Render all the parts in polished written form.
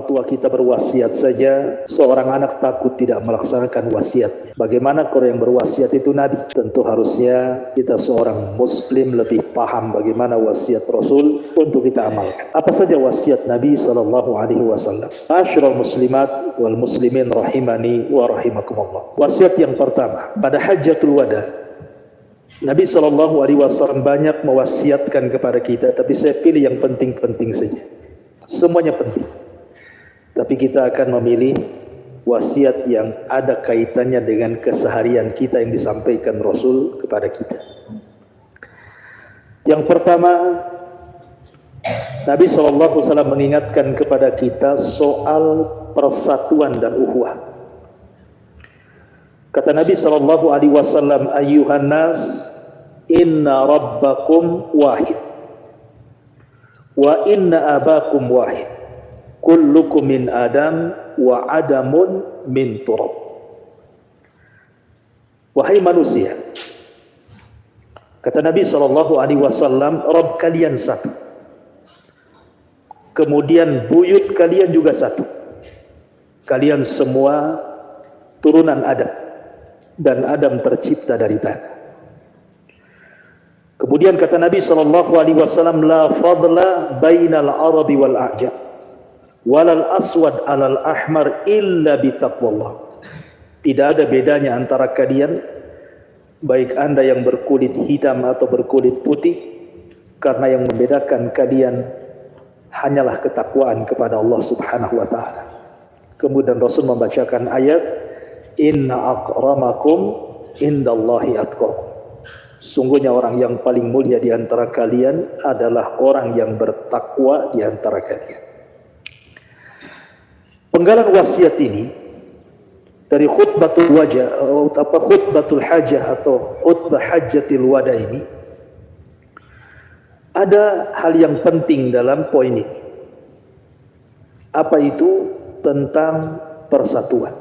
orang tua kita berwasiat saja, seorang anak takut tidak melaksanakan wasiatnya. Bagaimana kalau yang berwasiat itu Nabi? Tentu harusnya kita seorang muslim lebih paham bagaimana wasiat Rasul untuk kita amalkan. Apa saja wasiat Nabi SAW? Asyrul muslimat wal muslimin rahimani wa rahimakumullah. Wasiat yang pertama, pada Hajjatul Wada, Nabi SAW banyak mewasiatkan kepada kita, tapi saya pilih yang penting-penting saja. Semuanya penting, tapi kita akan memilih wasiat yang ada kaitannya dengan keseharian kita yang disampaikan Rasul kepada kita. Yang pertama, Nabi SAW mengingatkan kepada kita soal persatuan dan ukhuwah. Kata Nabi SAW, ayyuhan nas, inna rabbakum wahid, wa inna abakum wahid, kullukum min adam wa adamun min turab. Wahai manusia, kata Nabi SAW, Rabb kalian satu, kemudian buyut kalian juga satu. Kalian semua turunan Adam, dan Adam tercipta dari tanah. Kemudian kata Nabi SAW, la fadla bainal arabi wal a'jam, walal aswad alal ahmar illa bitaqwallah. Tidak ada bedanya antara kalian, baik anda yang berkulit hitam atau berkulit putih, karena yang membedakan kalian hanyalah ketakwaan kepada Allah Subhanahu wa ta'ala. Kemudian Rasul membacakan ayat, inna akramakum indallahi atqakum. Sungguhnya orang yang paling mulia di antara kalian adalah orang yang bertakwa di antara kalian. Penggalan wasiat ini dari khutbatul hajah atau khutbah hajjatil wada ini, ada hal yang penting dalam poin ini. Apa itu? Tentang persatuan.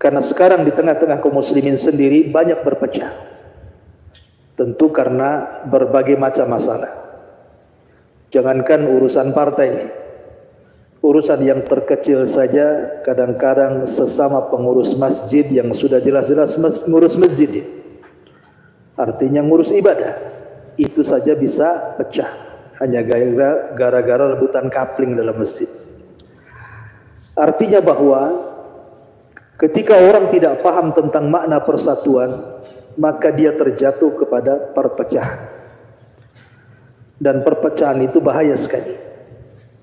Karena sekarang di tengah-tengah kaum muslimin sendiri banyak berpecah. Tentu karena berbagai macam masalah. Jangankan urusan partai, urusan yang terkecil saja, kadang-kadang sesama pengurus masjid yang sudah jelas-jelas ngurus masjid, artinya ngurus ibadah, itu saja bisa pecah hanya gara-gara rebutan kapling dalam masjid. Artinya bahwa ketika orang tidak paham tentang makna persatuan, maka dia terjatuh kepada perpecahan. Dan perpecahan itu bahaya sekali,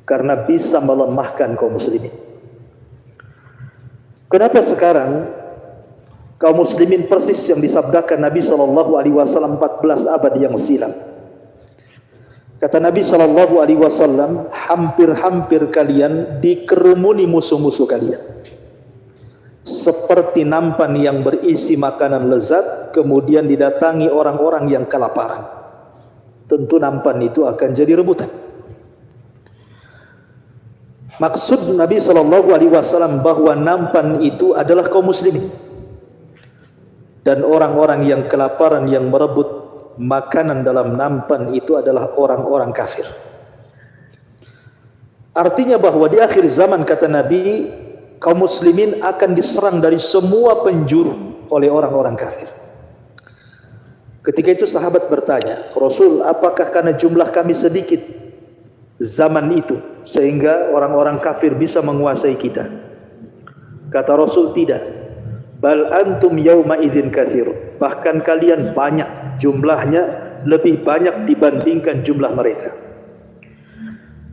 karena bisa melemahkan kaum muslimin. Kenapa sekarang kaum muslimin persis yang disabdakan Nabi SAW 14 abad yang silam? Kata Nabi SAW, hampir-hampir kalian dikerumuni musuh-musuh kalian, seperti nampan yang berisi makanan lezat, kemudian didatangi orang-orang yang kelaparan. Tentu nampan itu akan jadi rebutan. Maksud Nabi SAW bahwa nampan itu adalah kaum muslimin, dan orang-orang yang kelaparan yang merebut makanan dalam nampan itu adalah orang-orang kafir. Artinya bahwa di akhir zaman, kata Nabi, kaum muslimin akan diserang dari semua penjuru oleh orang-orang kafir. Ketika itu sahabat bertanya, Rasul, apakah karena jumlah kami sedikit zaman itu sehingga orang-orang kafir bisa menguasai kita? Kata Rasul, tidak. Bal antum yauma idzin katsir. Bahkan kalian banyak, jumlahnya lebih banyak dibandingkan jumlah mereka.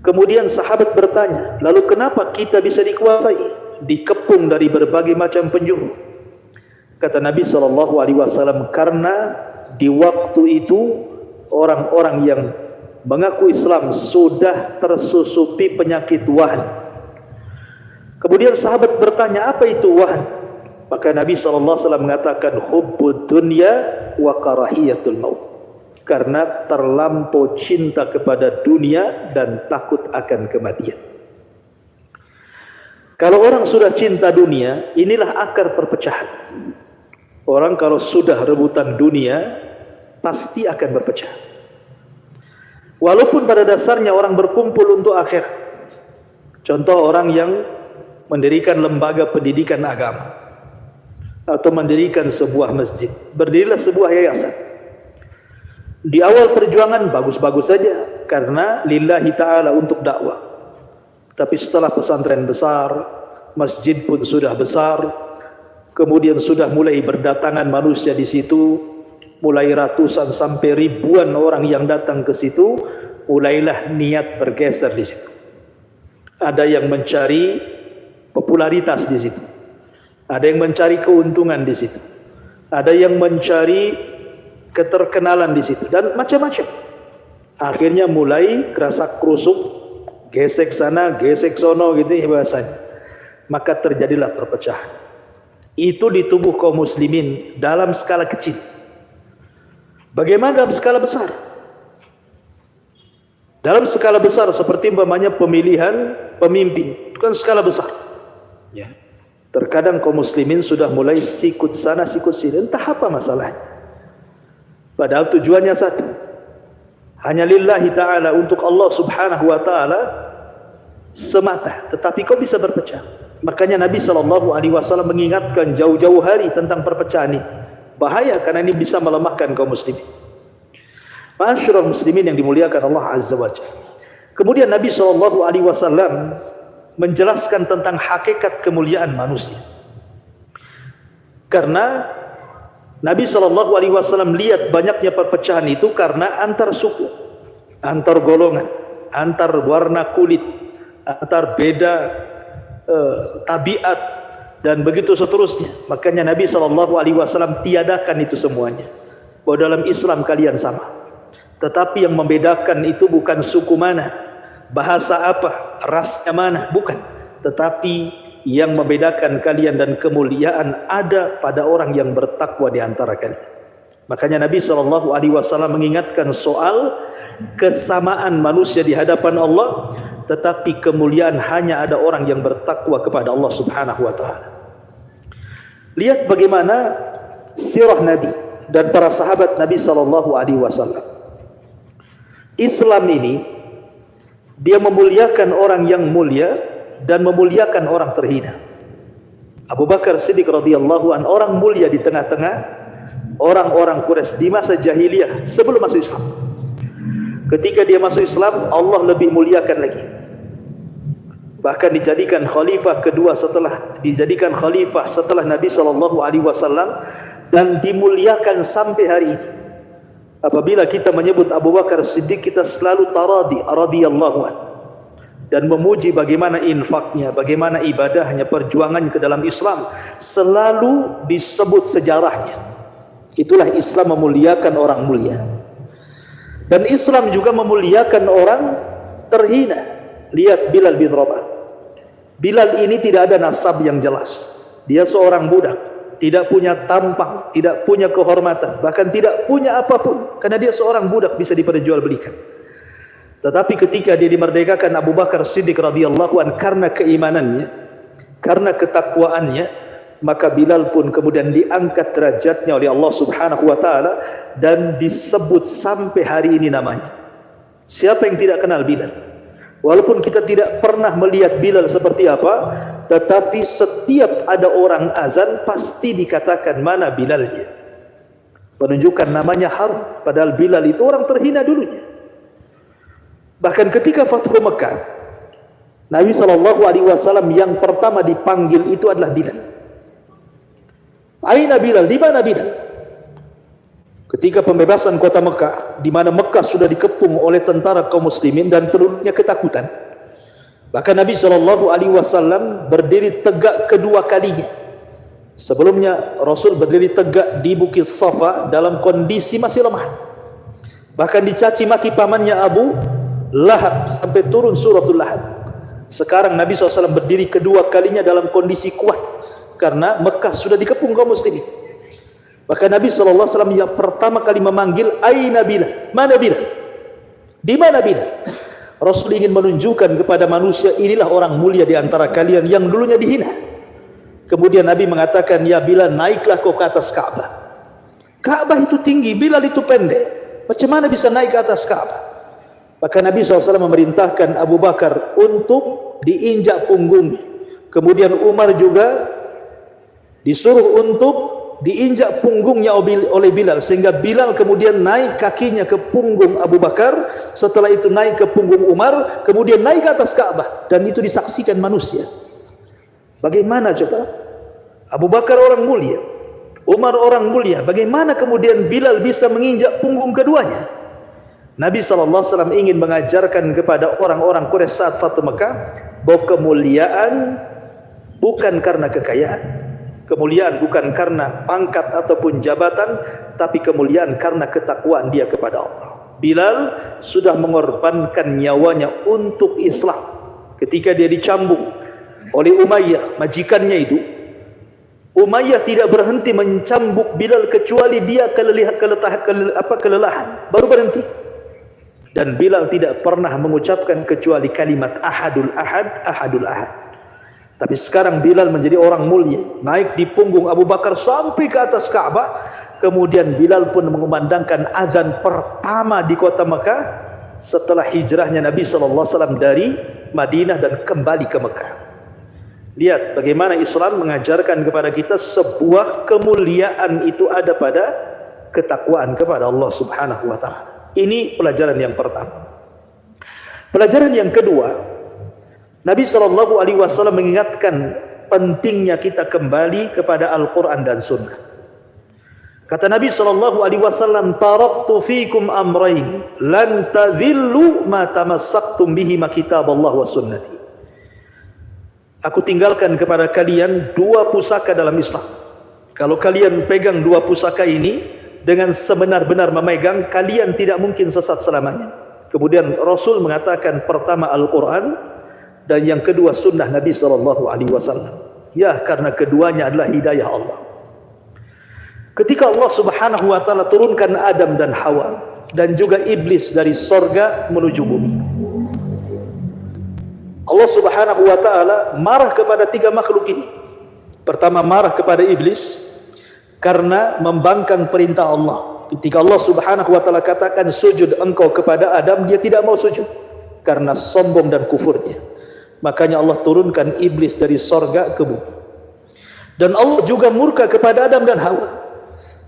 Kemudian sahabat bertanya, lalu kenapa kita bisa dikuasai, dikepung dari berbagai macam penjuru? Kata Nabi SAW, karena di waktu itu orang-orang yang mengaku Islam sudah tersusupi penyakit wahan. Kemudian sahabat bertanya, apa itu wahan? Maka Nabi SAW mengatakan, hubbud dunya wa karahiyatul maut. Karena terlampau cinta kepada dunia dan takut akan kematian. Kalau orang sudah cinta dunia, inilah akar perpecahan. Orang kalau sudah rebutan dunia, pasti akan berpecah. Walaupun pada dasarnya orang berkumpul untuk akhirat, Contoh orang yang mendirikan lembaga pendidikan agama atau mendirikan sebuah masjid, berdirilah sebuah yayasan. Di awal perjuangan bagus-bagus saja karena lillahi ta'ala untuk dakwah. Tapi setelah pesantren besar, masjid pun sudah besar, kemudian sudah mulai berdatangan manusia di situ, mulai ratusan sampai ribuan orang yang datang ke situ, mulailah niat bergeser di situ. Ada yang mencari popularitas di situ, ada yang mencari keuntungan di situ, ada yang mencari keterkenalan di situ, dan macam-macam. Akhirnya mulai kerasak kerusuk, gesek sana, gesek sono gitu ya bahasanya. Maka terjadilah perpecahan. Itu di tubuh kaum muslimin dalam skala kecil. Bagaimana dalam skala besar? Dalam skala besar seperti umpamanya pemilihan pemimpin, itu kan skala besar. Ya. Terkadang kaum muslimin sudah mulai sikut sana sikut sini, entah apa masalahnya. Padahal tujuannya satu, hanya lillahi ta'ala, untuk Allah subhanahu wa ta'ala semata. Tetapi kau bisa berpecah. Makanya Nabi SAW mengingatkan jauh-jauh hari tentang perpecahan ini. Bahaya karena ini bisa melemahkan kaum muslimin. Ma'asyiral muslimin yang dimuliakan Allah Azza wa Jalla. Kemudian Nabi SAW menjelaskan tentang hakikat kemuliaan manusia. Karena Nabi SAW lihat banyaknya perpecahan itu karena antar suku, antar golongan, antar warna kulit, antar beda tabiat, dan begitu seterusnya. Makanya Nabi SAW tiadakan itu semuanya, bahwa dalam Islam kalian sama. Tetapi yang membedakan itu bukan suku mana, bahasa apa, rasnya mana, bukan. Tetapi yang membedakan kalian dan kemuliaan ada pada orang yang bertakwa di antara kalian. Makanya Nabi SAW mengingatkan soal kesamaan manusia di hadapan Allah, tetapi kemuliaan hanya ada orang yang bertakwa kepada Allah Subhanahu wa ta'ala. Lihat bagaimana sirah Nabi dan para sahabat Nabi SAW. Islam ini dia memuliakan orang yang mulia dan memuliakan orang terhina. Abu Bakar Siddiq radhiyallahu an, orang mulia di tengah-tengah orang-orang Quraisy di masa jahiliyah sebelum masuk Islam. Ketika dia masuk Islam, Allah lebih muliakan lagi. Bahkan dijadikan khalifah kedua setelah Nabi SAW, dan dimuliakan sampai hari ini. Apabila kita menyebut Abu Bakar Siddiq, kita selalu taradi radhiyallahu an, dan memuji bagaimana infaknya, bagaimana ibadahnya, perjuangannya ke dalam Islam, selalu disebut sejarahnya. Itulah Islam memuliakan orang mulia. Dan Islam juga memuliakan orang terhina. Lihat Bilal bin Rabah. Bilal ini tidak ada nasab yang jelas. Dia seorang budak, tidak punya tampang, tidak punya kehormatan, bahkan tidak punya apapun, karena dia seorang budak bisa diperjualbelikan. Tetapi ketika dia dimerdekakan Abu Bakar Siddiq radhiyallahu an, karena keimanannya, karena ketakwaannya, maka Bilal pun kemudian diangkat derajatnya oleh Allah Subhanahu wa ta'ala, dan disebut sampai hari ini namanya. Siapa yang tidak kenal Bilal? Walaupun kita tidak pernah melihat Bilal seperti apa, tetapi setiap ada orang azan pasti dikatakan mana Bilalnya, menunjukkan namanya harum. Padahal Bilal itu orang terhina dulunya. Bahkan ketika Fathu Mekah, Nabi SAW yang pertama dipanggil itu adalah Bilal. Aina Bilal, di mana Bilal? Ketika pembebasan kota Mekah, di mana Mekah sudah dikepung oleh tentara kaum muslimin dan penduduknya ketakutan, bahkan Nabi SAW berdiri tegak kedua kalinya. Sebelumnya Rasul berdiri tegak di Bukit Safa dalam kondisi masih lemah, bahkan dicaci maki pamannya Abu Lahab sampai turun suratul Lahab. Sekarang Nabi SAW berdiri kedua kalinya dalam kondisi kuat karena Mekah sudah dikepung kaum muslimin. Maka Nabi SAW yang pertama kali memanggil, Aina Bilal, mana Bilal? Di mana Bilal? Rasul ingin menunjukkan kepada manusia, inilah orang mulia di antara kalian yang dulunya dihina. Kemudian Nabi mengatakan, ya Bilal, naiklah kau ke atas Ka'bah. Ka'bah itu tinggi, Bilal itu pendek, macam mana bisa naik ke atas Ka'bah? Maka Nabi SAW memerintahkan Abu Bakar untuk diinjak punggungnya. Kemudian Umar juga disuruh untuk diinjak punggungnya oleh Bilal, sehingga Bilal kemudian naik kakinya ke punggung Abu Bakar, setelah itu naik ke punggung Umar, kemudian naik ke atas Ka'bah, dan itu disaksikan manusia. Bagaimana coba? Abu Bakar orang mulia, Umar orang mulia, bagaimana kemudian Bilal bisa menginjak punggung keduanya? Nabi SAW ingin mengajarkan kepada orang-orang Quraisy saat Fathu Mekah bahwa kemuliaan bukan karena kekayaan, kemuliaan bukan karena pangkat ataupun jabatan, tapi kemuliaan karena ketakwaan dia kepada Allah. Bilal sudah mengorbankan nyawanya untuk Islam. Ketika dia dicambuk oleh Umayyah, majikannya itu, Umayyah tidak berhenti mencambuk Bilal kecuali dia kelelahan, baru berhenti. Dan Bilal tidak pernah mengucapkan kecuali kalimat ahadul ahad, ahadul ahad. Tapi sekarang Bilal menjadi orang mulia, naik di punggung Abu Bakar sampai ke atas Ka'bah. Kemudian Bilal pun mengumandangkan azan pertama di kota Mekah setelah hijrahnya Nabi SAW dari Madinah dan kembali ke Mekah. Lihat bagaimana Islam mengajarkan kepada kita sebuah kemuliaan itu ada pada ketakwaan kepada Allah Subhanahu wa Ta'ala. Ini pelajaran yang pertama. Pelajaran yang kedua, Nabi SAW mengingatkan pentingnya kita kembali kepada Al-Quran dan Sunnah. Kata Nabi SAW, taraktu fikum amraini lan tadhillu ma tamassaktum bihima kitaballah wa sunnati. Aku tinggalkan kepada kalian dua pusaka dalam Islam. Kalau kalian pegang dua pusaka ini dengan sebenar-benar memegang, kalian tidak mungkin sesat selamanya. Kemudian Rasul mengatakan pertama Al-Quran dan yang kedua sunnah Nabi SAW. Ya, karena keduanya adalah hidayah Allah. Ketika Allah Subhanahu wa Ta'ala turunkan Adam dan Hawa dan juga iblis dari sorga menuju bumi, Allah Subhanahu wa Ta'ala marah kepada tiga makhluk ini. Pertama, marah kepada iblis karena membangkang perintah Allah. Ketika Allah Subhanahu wa Ta'ala katakan sujud engkau kepada Adam, dia tidak mau sujud karena sombong dan kufurnya. Makanya Allah turunkan iblis dari sorga ke bumi. Dan Allah juga murka kepada Adam dan Hawa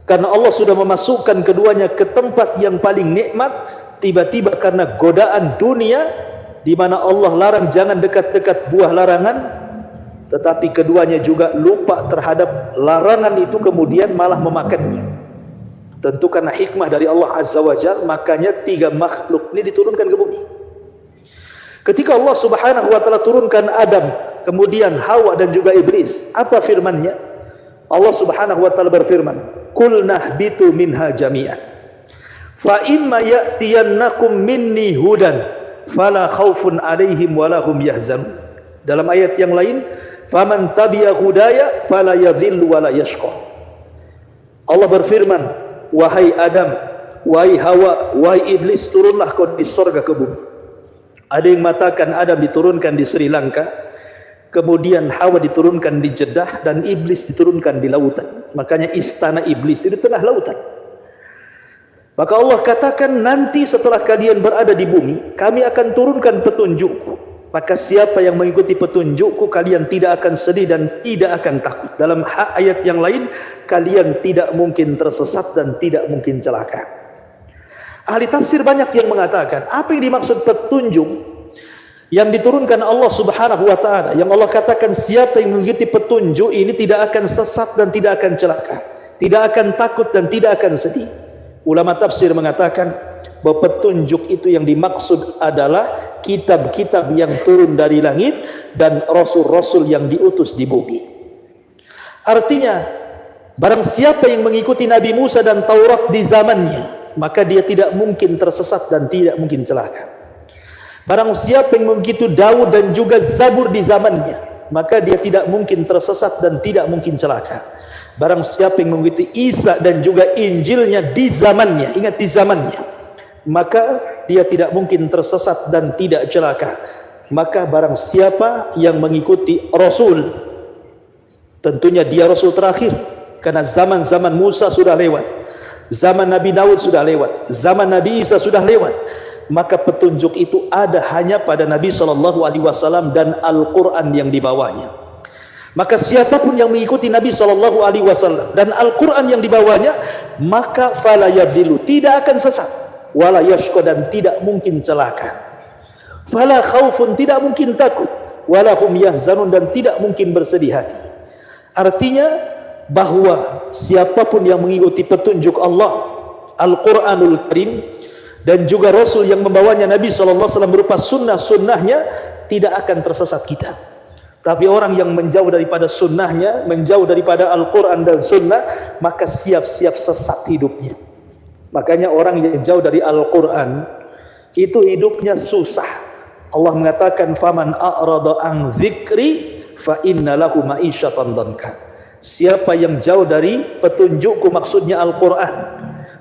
karena Allah sudah memasukkan keduanya ke tempat yang paling nikmat. Tiba-tiba karena godaan dunia, di mana Allah larang jangan dekat-dekat buah larangan, tetapi keduanya juga lupa terhadap larangan itu, kemudian malah memakannya. Tentu karena hikmah dari Allah Azza wa Jalla, makanya tiga makhluk ini diturunkan ke bumi. Ketika Allah Subhanahu wa Ta'ala turunkan Adam, kemudian Hawa dan juga iblis, apa firman-Nya? Allah Subhanahu wa Ta'ala berfirman, "Qul nahbitu minha jami'an. Fa imma ya'tiyannakum minni hudan, fala khaufun 'alaihim wa lahum yahzanun." Dalam ayat yang lain, "Faman tabi'a hudaya fala yadhillu wa la yashqa." Allah berfirman, wahai Adam, wahai Hawa, wahai iblis, turunlah kau di sorga ke bumi. Ada yang mengatakan Adam diturunkan di Sri Lanka, kemudian Hawa diturunkan di Jeddah, dan iblis diturunkan di lautan. Makanya istana iblis itu di tengah lautan. Maka Allah katakan, nanti setelah kalian berada di bumi, kami akan turunkan petunjukku. Maka siapa yang mengikuti petunjukku, kalian tidak akan sedih dan tidak akan takut. Dalam ayat yang lain, kalian tidak mungkin tersesat dan tidak mungkin celaka. Ahli tafsir banyak yang mengatakan, apa yang dimaksud petunjuk yang diturunkan Allah Subhanahu wa Ta'ala, yang Allah katakan siapa yang mengikuti petunjuk ini tidak akan sesat dan tidak akan celaka, tidak akan takut dan tidak akan sedih. Ulama tafsir mengatakan bahwa petunjuk itu yang dimaksud adalah kitab-kitab yang turun dari langit dan rasul-rasul yang diutus di bumi. Artinya, barang siapa yang mengikuti Nabi Musa dan Taurat di zamannya, maka dia tidak mungkin tersesat dan tidak mungkin celaka. Barang siapa yang mengikuti Daud dan juga Zabur di zamannya, maka dia tidak mungkin tersesat dan tidak mungkin celaka. Barang siapa yang mengikuti Isa dan juga Injilnya di zamannya, ingat di zamannya, maka dia tidak mungkin tersesat dan tidak celaka. Maka barang siapa yang mengikuti Rasul, tentunya dia Rasul terakhir, karena zaman-zaman Musa sudah lewat, zaman Nabi Daud sudah lewat, zaman Nabi Isa sudah lewat. maka petunjuk itu ada hanya pada Nabi SAW dan Al-Quran yang dibawanya. Maka siapapun yang mengikuti Nabi SAW dan Al-Quran yang dibawanya, maka fala yadhillu, tidak akan sesat, wala yashqa, dan tidak mungkin celaka, fala khaufun, tidak mungkin takut, wala hum yahzanun, dan tidak mungkin bersedih hati. Artinya bahwa siapapun yang mengikuti petunjuk Allah, Al-Quranul Karim, dan juga Rasul yang membawanya Nabi SAW berupa sunnah-sunnahnya, tidak akan tersesat kita. Tapi orang yang menjauh daripada sunnahnya, menjauh daripada Al-Quran dan sunnah, maka siap-siap sesat hidupnya. Makanya orang yang jauh dari Al-Quran itu hidupnya susah. Allah mengatakan, faman a'rada an dzikri fa inna lahu ma'isyatan dhanka. Siapa yang jauh dari petunjukku, maksudnya Al-Quran,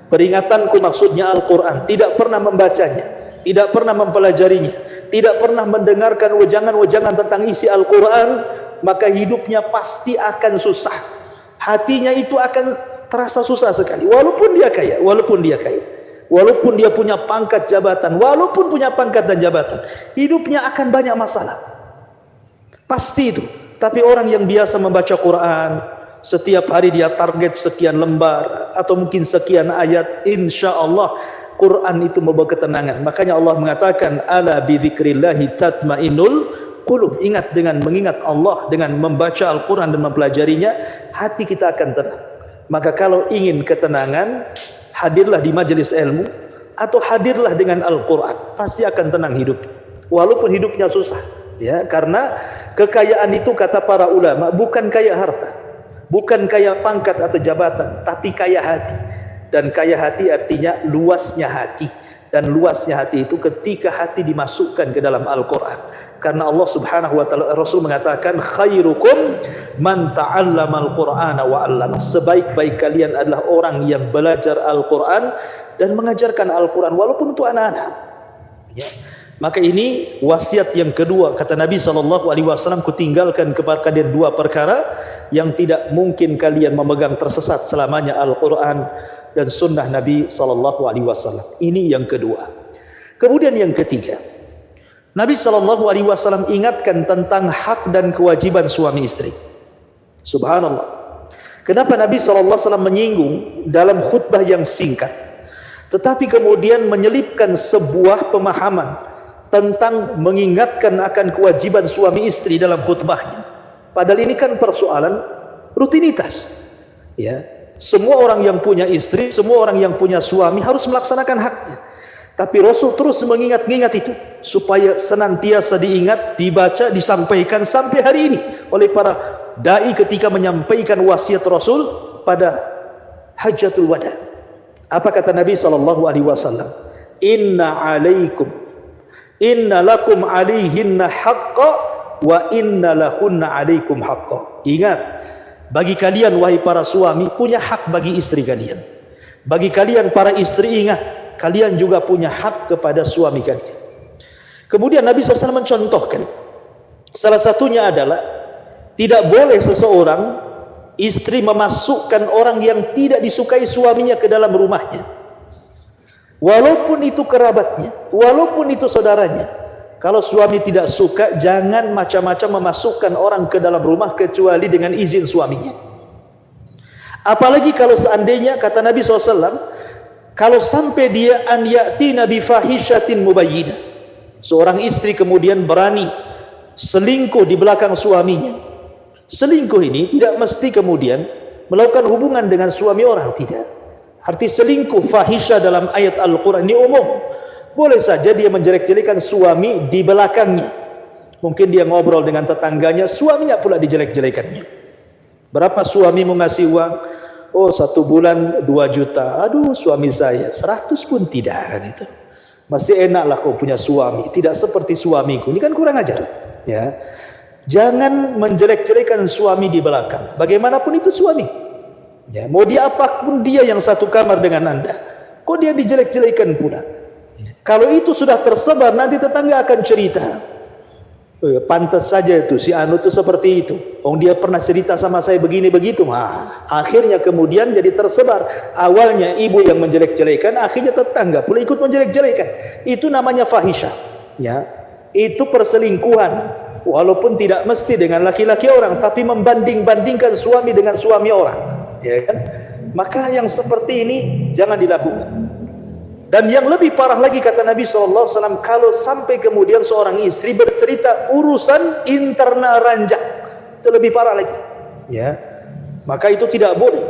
peringatanku, maksudnya Al-Quran, tidak pernah membacanya, tidak pernah mempelajarinya, tidak pernah mendengarkan wejangan-wejangan tentang isi Al-Quran, maka hidupnya pasti akan susah. Hatinya itu akan terasa susah sekali, walaupun dia kaya, walaupun dia punya pangkat jabatan, walaupun punya pangkat dan jabatan, hidupnya akan banyak masalah, pasti itu. Tapi orang yang biasa membaca Quran, setiap hari dia target sekian lembar atau mungkin sekian ayat, insya Allah Quran itu membawa ketenangan. Makanya Allah mengatakan, ala bidzikrillahi tatmainnul qulub. Ingat, dengan mengingat Allah, dengan membaca Al-Quran dan mempelajarinya, hati kita akan tenang. Maka kalau ingin ketenangan, hadirlah di majelis ilmu atau hadirlah dengan Al-Quran, pasti akan tenang hidupnya, walaupun hidupnya susah. Ya, karena kekayaan itu, kata para ulama, bukan kaya harta, bukan kaya pangkat atau jabatan, tapi kaya hati. Dan kaya hati artinya luasnya hati. Dan luasnya hati itu ketika hati dimasukkan ke dalam Al-Quran. Karena Allah Subhanahu wa ta'ala, Rasul mengatakan, khairukum man ta'allama al-Qur'ana wa 'allama. Sebaik-baik kalian adalah orang yang belajar Al-Quran dan mengajarkan Al-Quran, walaupun untuk anak-anak. Ya. Maka ini wasiat yang kedua, kata Nabi SAW, kutinggalkan kepada kalian dua perkara yang tidak mungkin kalian memegang tersesat selamanya, Al-Quran dan sunnah Nabi SAW. Ini yang kedua. Kemudian yang ketiga, Nabi SAW ingatkan tentang hak dan kewajiban suami istri. Subhanallah. Kenapa Nabi SAW menyinggung dalam khutbah yang singkat, tetapi kemudian menyelipkan sebuah pemahaman tentang mengingatkan akan kewajiban suami istri dalam khutbahnya. Padahal ini kan persoalan rutinitas. Ya, semua orang yang punya istri, semua orang yang punya suami harus melaksanakan haknya. Tapi Rasul terus mengingat-ingat itu supaya senantiasa diingat, dibaca, disampaikan sampai hari ini oleh para dai ketika menyampaikan wasiat Rasul pada Hajjatul Wada. Apa kata Nabi SAW? Inna lakum alaihinna haqqa wa inna lahunna alaikum haqqa. Ingat, bagi kalian wahai para suami punya hak bagi istri kalian. Bagi kalian para istri, ingat, kalian juga punya hak kepada suami kalian. Kemudian Nabi SAW mencontohkan, salah satunya adalah tidak boleh seseorang istri memasukkan orang yang tidak disukai suaminya ke dalam rumahnya, walaupun itu kerabatnya, walaupun itu saudaranya. Kalau suami tidak suka, jangan macam-macam memasukkan orang ke dalam rumah kecuali dengan izin suaminya. Apalagi kalau seandainya, kata Nabi SAW, kalau sampai dia an ya'tina bi fahishatin mubayyinah, seorang istri kemudian berani selingkuh di belakang suaminya. Selingkuh ini tidak mesti kemudian melakukan hubungan dengan suami orang, tidak. Arti selingkuh fahisha dalam ayat Al-Quran ini umum. Boleh saja dia menjelek-jelekan suami di belakangnya. Mungkin dia ngobrol dengan tetangganya, suaminya pula dijelek-jelekannya. Berapa suami mau ngasih uang? Oh, 1 bulan 2 juta. Aduh, suami saya 100 pun tidak, kan itu. Masih enaklah kau punya suami, tidak seperti suamiku. Ini kan kurang ajar. Ya. Jangan menjelek-jelekan suami di belakang. Bagaimanapun itu suami. Ya, mau dia apapun dia yang satu kamar dengan Anda, kok dia dijelek-jelekan pula? Ya. Kalau itu sudah tersebar, nanti tetangga akan cerita. Pantas saja itu si Anu itu seperti itu. Dia pernah cerita sama saya begini begitu. Akhirnya kemudian jadi tersebar. Awalnya ibu yang menjelek-jelekan, akhirnya tetangga pula ikut menjelek-jelekan. Itu namanya fahisyah. Ya, itu perselingkuhan. Walaupun tidak mesti dengan laki-laki orang, tapi membanding-bandingkan suami dengan suami orang. Ya kan? Maka yang seperti ini jangan dilakukan. Dan yang lebih parah lagi kata Nabi SAW, kalau sampai kemudian seorang istri bercerita urusan internal ranjang, itu lebih parah lagi. Ya, maka itu tidak boleh.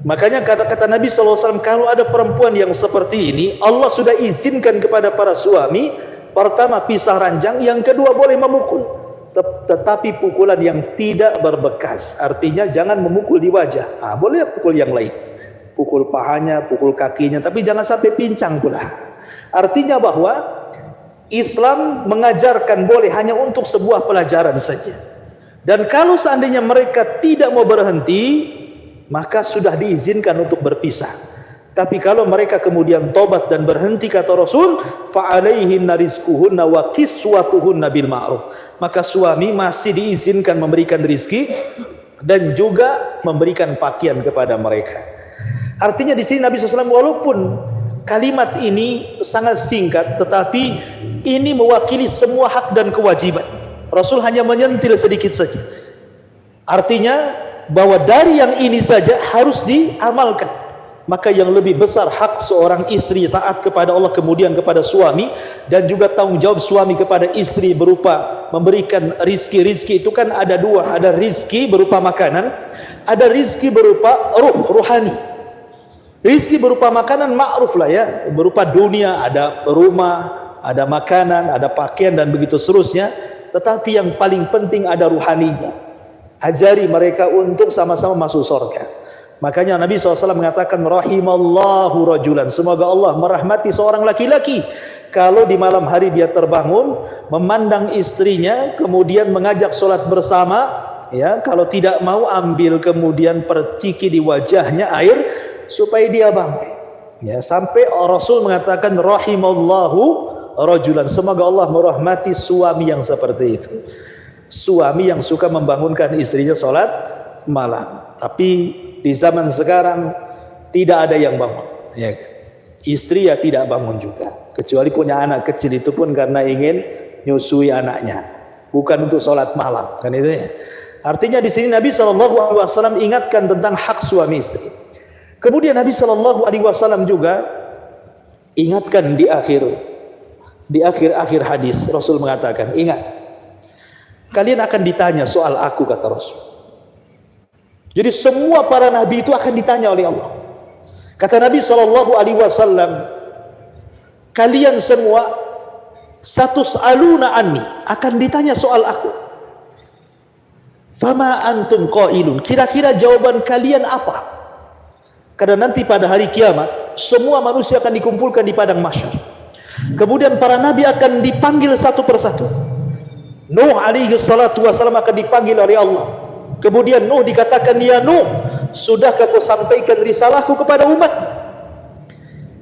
Makanya kata Nabi SAW, kalau ada perempuan yang seperti ini, Allah sudah izinkan kepada para suami, pertama pisah ranjang, yang kedua boleh memukul. Tetapi pukulan yang tidak berbekas, artinya jangan memukul di wajah. Boleh pukul yang lain. Pukul pahanya, pukul kakinya, tapi jangan sampai pincang pula. Artinya bahwa Islam mengajarkan boleh hanya untuk sebuah pelajaran saja. Dan kalau seandainya mereka tidak mau berhenti, maka sudah diizinkan untuk berpisah. Tapi kalau mereka kemudian tobat dan berhenti, kata Rasul, fa'alaihinna rizquhunna wa kiswatuhunna bil ma'ruf. Maka suami masih diizinkan memberikan rizki dan juga memberikan pakaian kepada mereka. Artinya di sini Nabi SAW, walaupun kalimat ini sangat singkat, tetapi ini mewakili semua hak dan kewajiban. Rasul hanya menyentil sedikit saja. Artinya bahwa dari yang ini saja harus diamalkan. Maka yang lebih besar hak seorang istri taat kepada Allah, kemudian kepada suami, dan juga tanggung jawab suami kepada istri berupa memberikan rizki. Itu kan ada dua, ada rizki berupa makanan, ada rizki berupa ruhani. Rizki berupa makanan ma'ruf lah ya, berupa dunia, ada rumah, ada makanan, ada pakaian dan begitu seterusnya. Tetapi yang paling penting ada ruhaninya. Ajari mereka untuk sama-sama masuk surga. Makanya Nabi SAW mengatakan, rahimallahu rajulan, semoga Allah merahmati seorang laki-laki kalau di malam hari dia terbangun, memandang istrinya, kemudian mengajak sholat bersama, ya, kalau tidak mau ambil kemudian perciki di wajahnya air supaya dia bangun. Ya, sampai Rasul mengatakan rahimallahu rajulan, semoga Allah merahmati suami yang seperti itu. Suami yang suka membangunkan istrinya sholat malam. Tapi di zaman sekarang tidak ada yang bangun, ya kan? Istri ya tidak bangun juga, kecuali punya anak kecil, itu pun karena ingin nyusui anaknya, bukan untuk sholat malam, kan itu ya. Artinya di sini Nabi SAW ingatkan tentang hak suami istri. Kemudian Nabi SAW juga ingatkan di akhir hadis, Rasul mengatakan, ingat, kalian akan ditanya soal aku, kata Rasul. Jadi semua para nabi itu akan ditanya oleh Allah. Kata Nabi SAW, kalian semua satus'aluna anni, akan ditanya soal aku. Fama antum qailun, kira-kira jawaban kalian apa? Karena nanti pada hari kiamat semua manusia akan dikumpulkan di padang mahsyar. Kemudian para nabi akan dipanggil satu persatu. Nuh alaihi salatu wasallam akan dipanggil oleh Allah. Kemudian Nuh dikatakan, ya Nuh, sudahkah kau sampaikan risalahku kepada umat?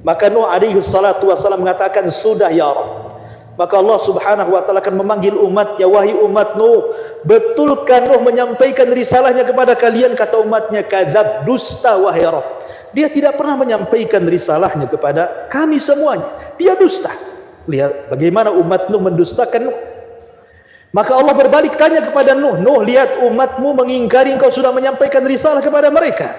Maka Nuh alaihi salatu wasallam mengatakan, sudah ya Rabb. Maka Allah subhanahu wa ta'ala akan memanggil umatnya, wahai umat Nuh, betulkah Nuh menyampaikan risalahnya kepada kalian? Kata umatnya, kadzab, dusta wahai Rabb. Dia tidak pernah menyampaikan risalahnya kepada kami semuanya. Dia dusta. Lihat bagaimana umat Nuh mendustakan Nuh. Maka Allah berbalik tanya kepada Nuh, Nuh, lihat umatmu mengingkari engkau sudah menyampaikan risalah kepada mereka.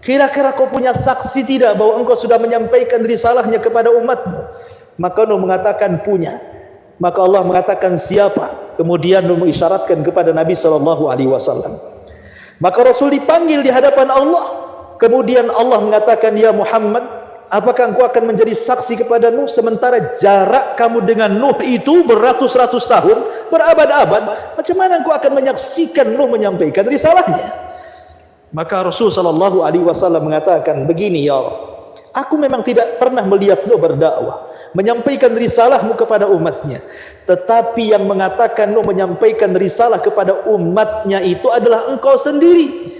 Kira-kira kau punya saksi tidak bahwa engkau sudah menyampaikan risalahnya kepada umatmu? Maka Nuh mengatakan punya. Maka Allah mengatakan siapa? Kemudian Nuh mengisyaratkan kepada Nabi SAW. Maka Rasul dipanggil di hadapan Allah. Kemudian Allah mengatakan, ya Muhammad, apakah engkau akan menjadi saksi kepada Nuh sementara jarak kamu dengan Nuh itu beratus-ratus tahun, berabad-abad? Macam mana engkau akan menyaksikan Nuh menyampaikan risalahnya? Maka Rasul SAW mengatakan begini, ya Allah, aku memang tidak pernah melihat Nuh berdakwah, menyampaikan risalahmu kepada umatnya. Tetapi yang mengatakan Nuh menyampaikan risalah kepada umatnya itu adalah engkau sendiri.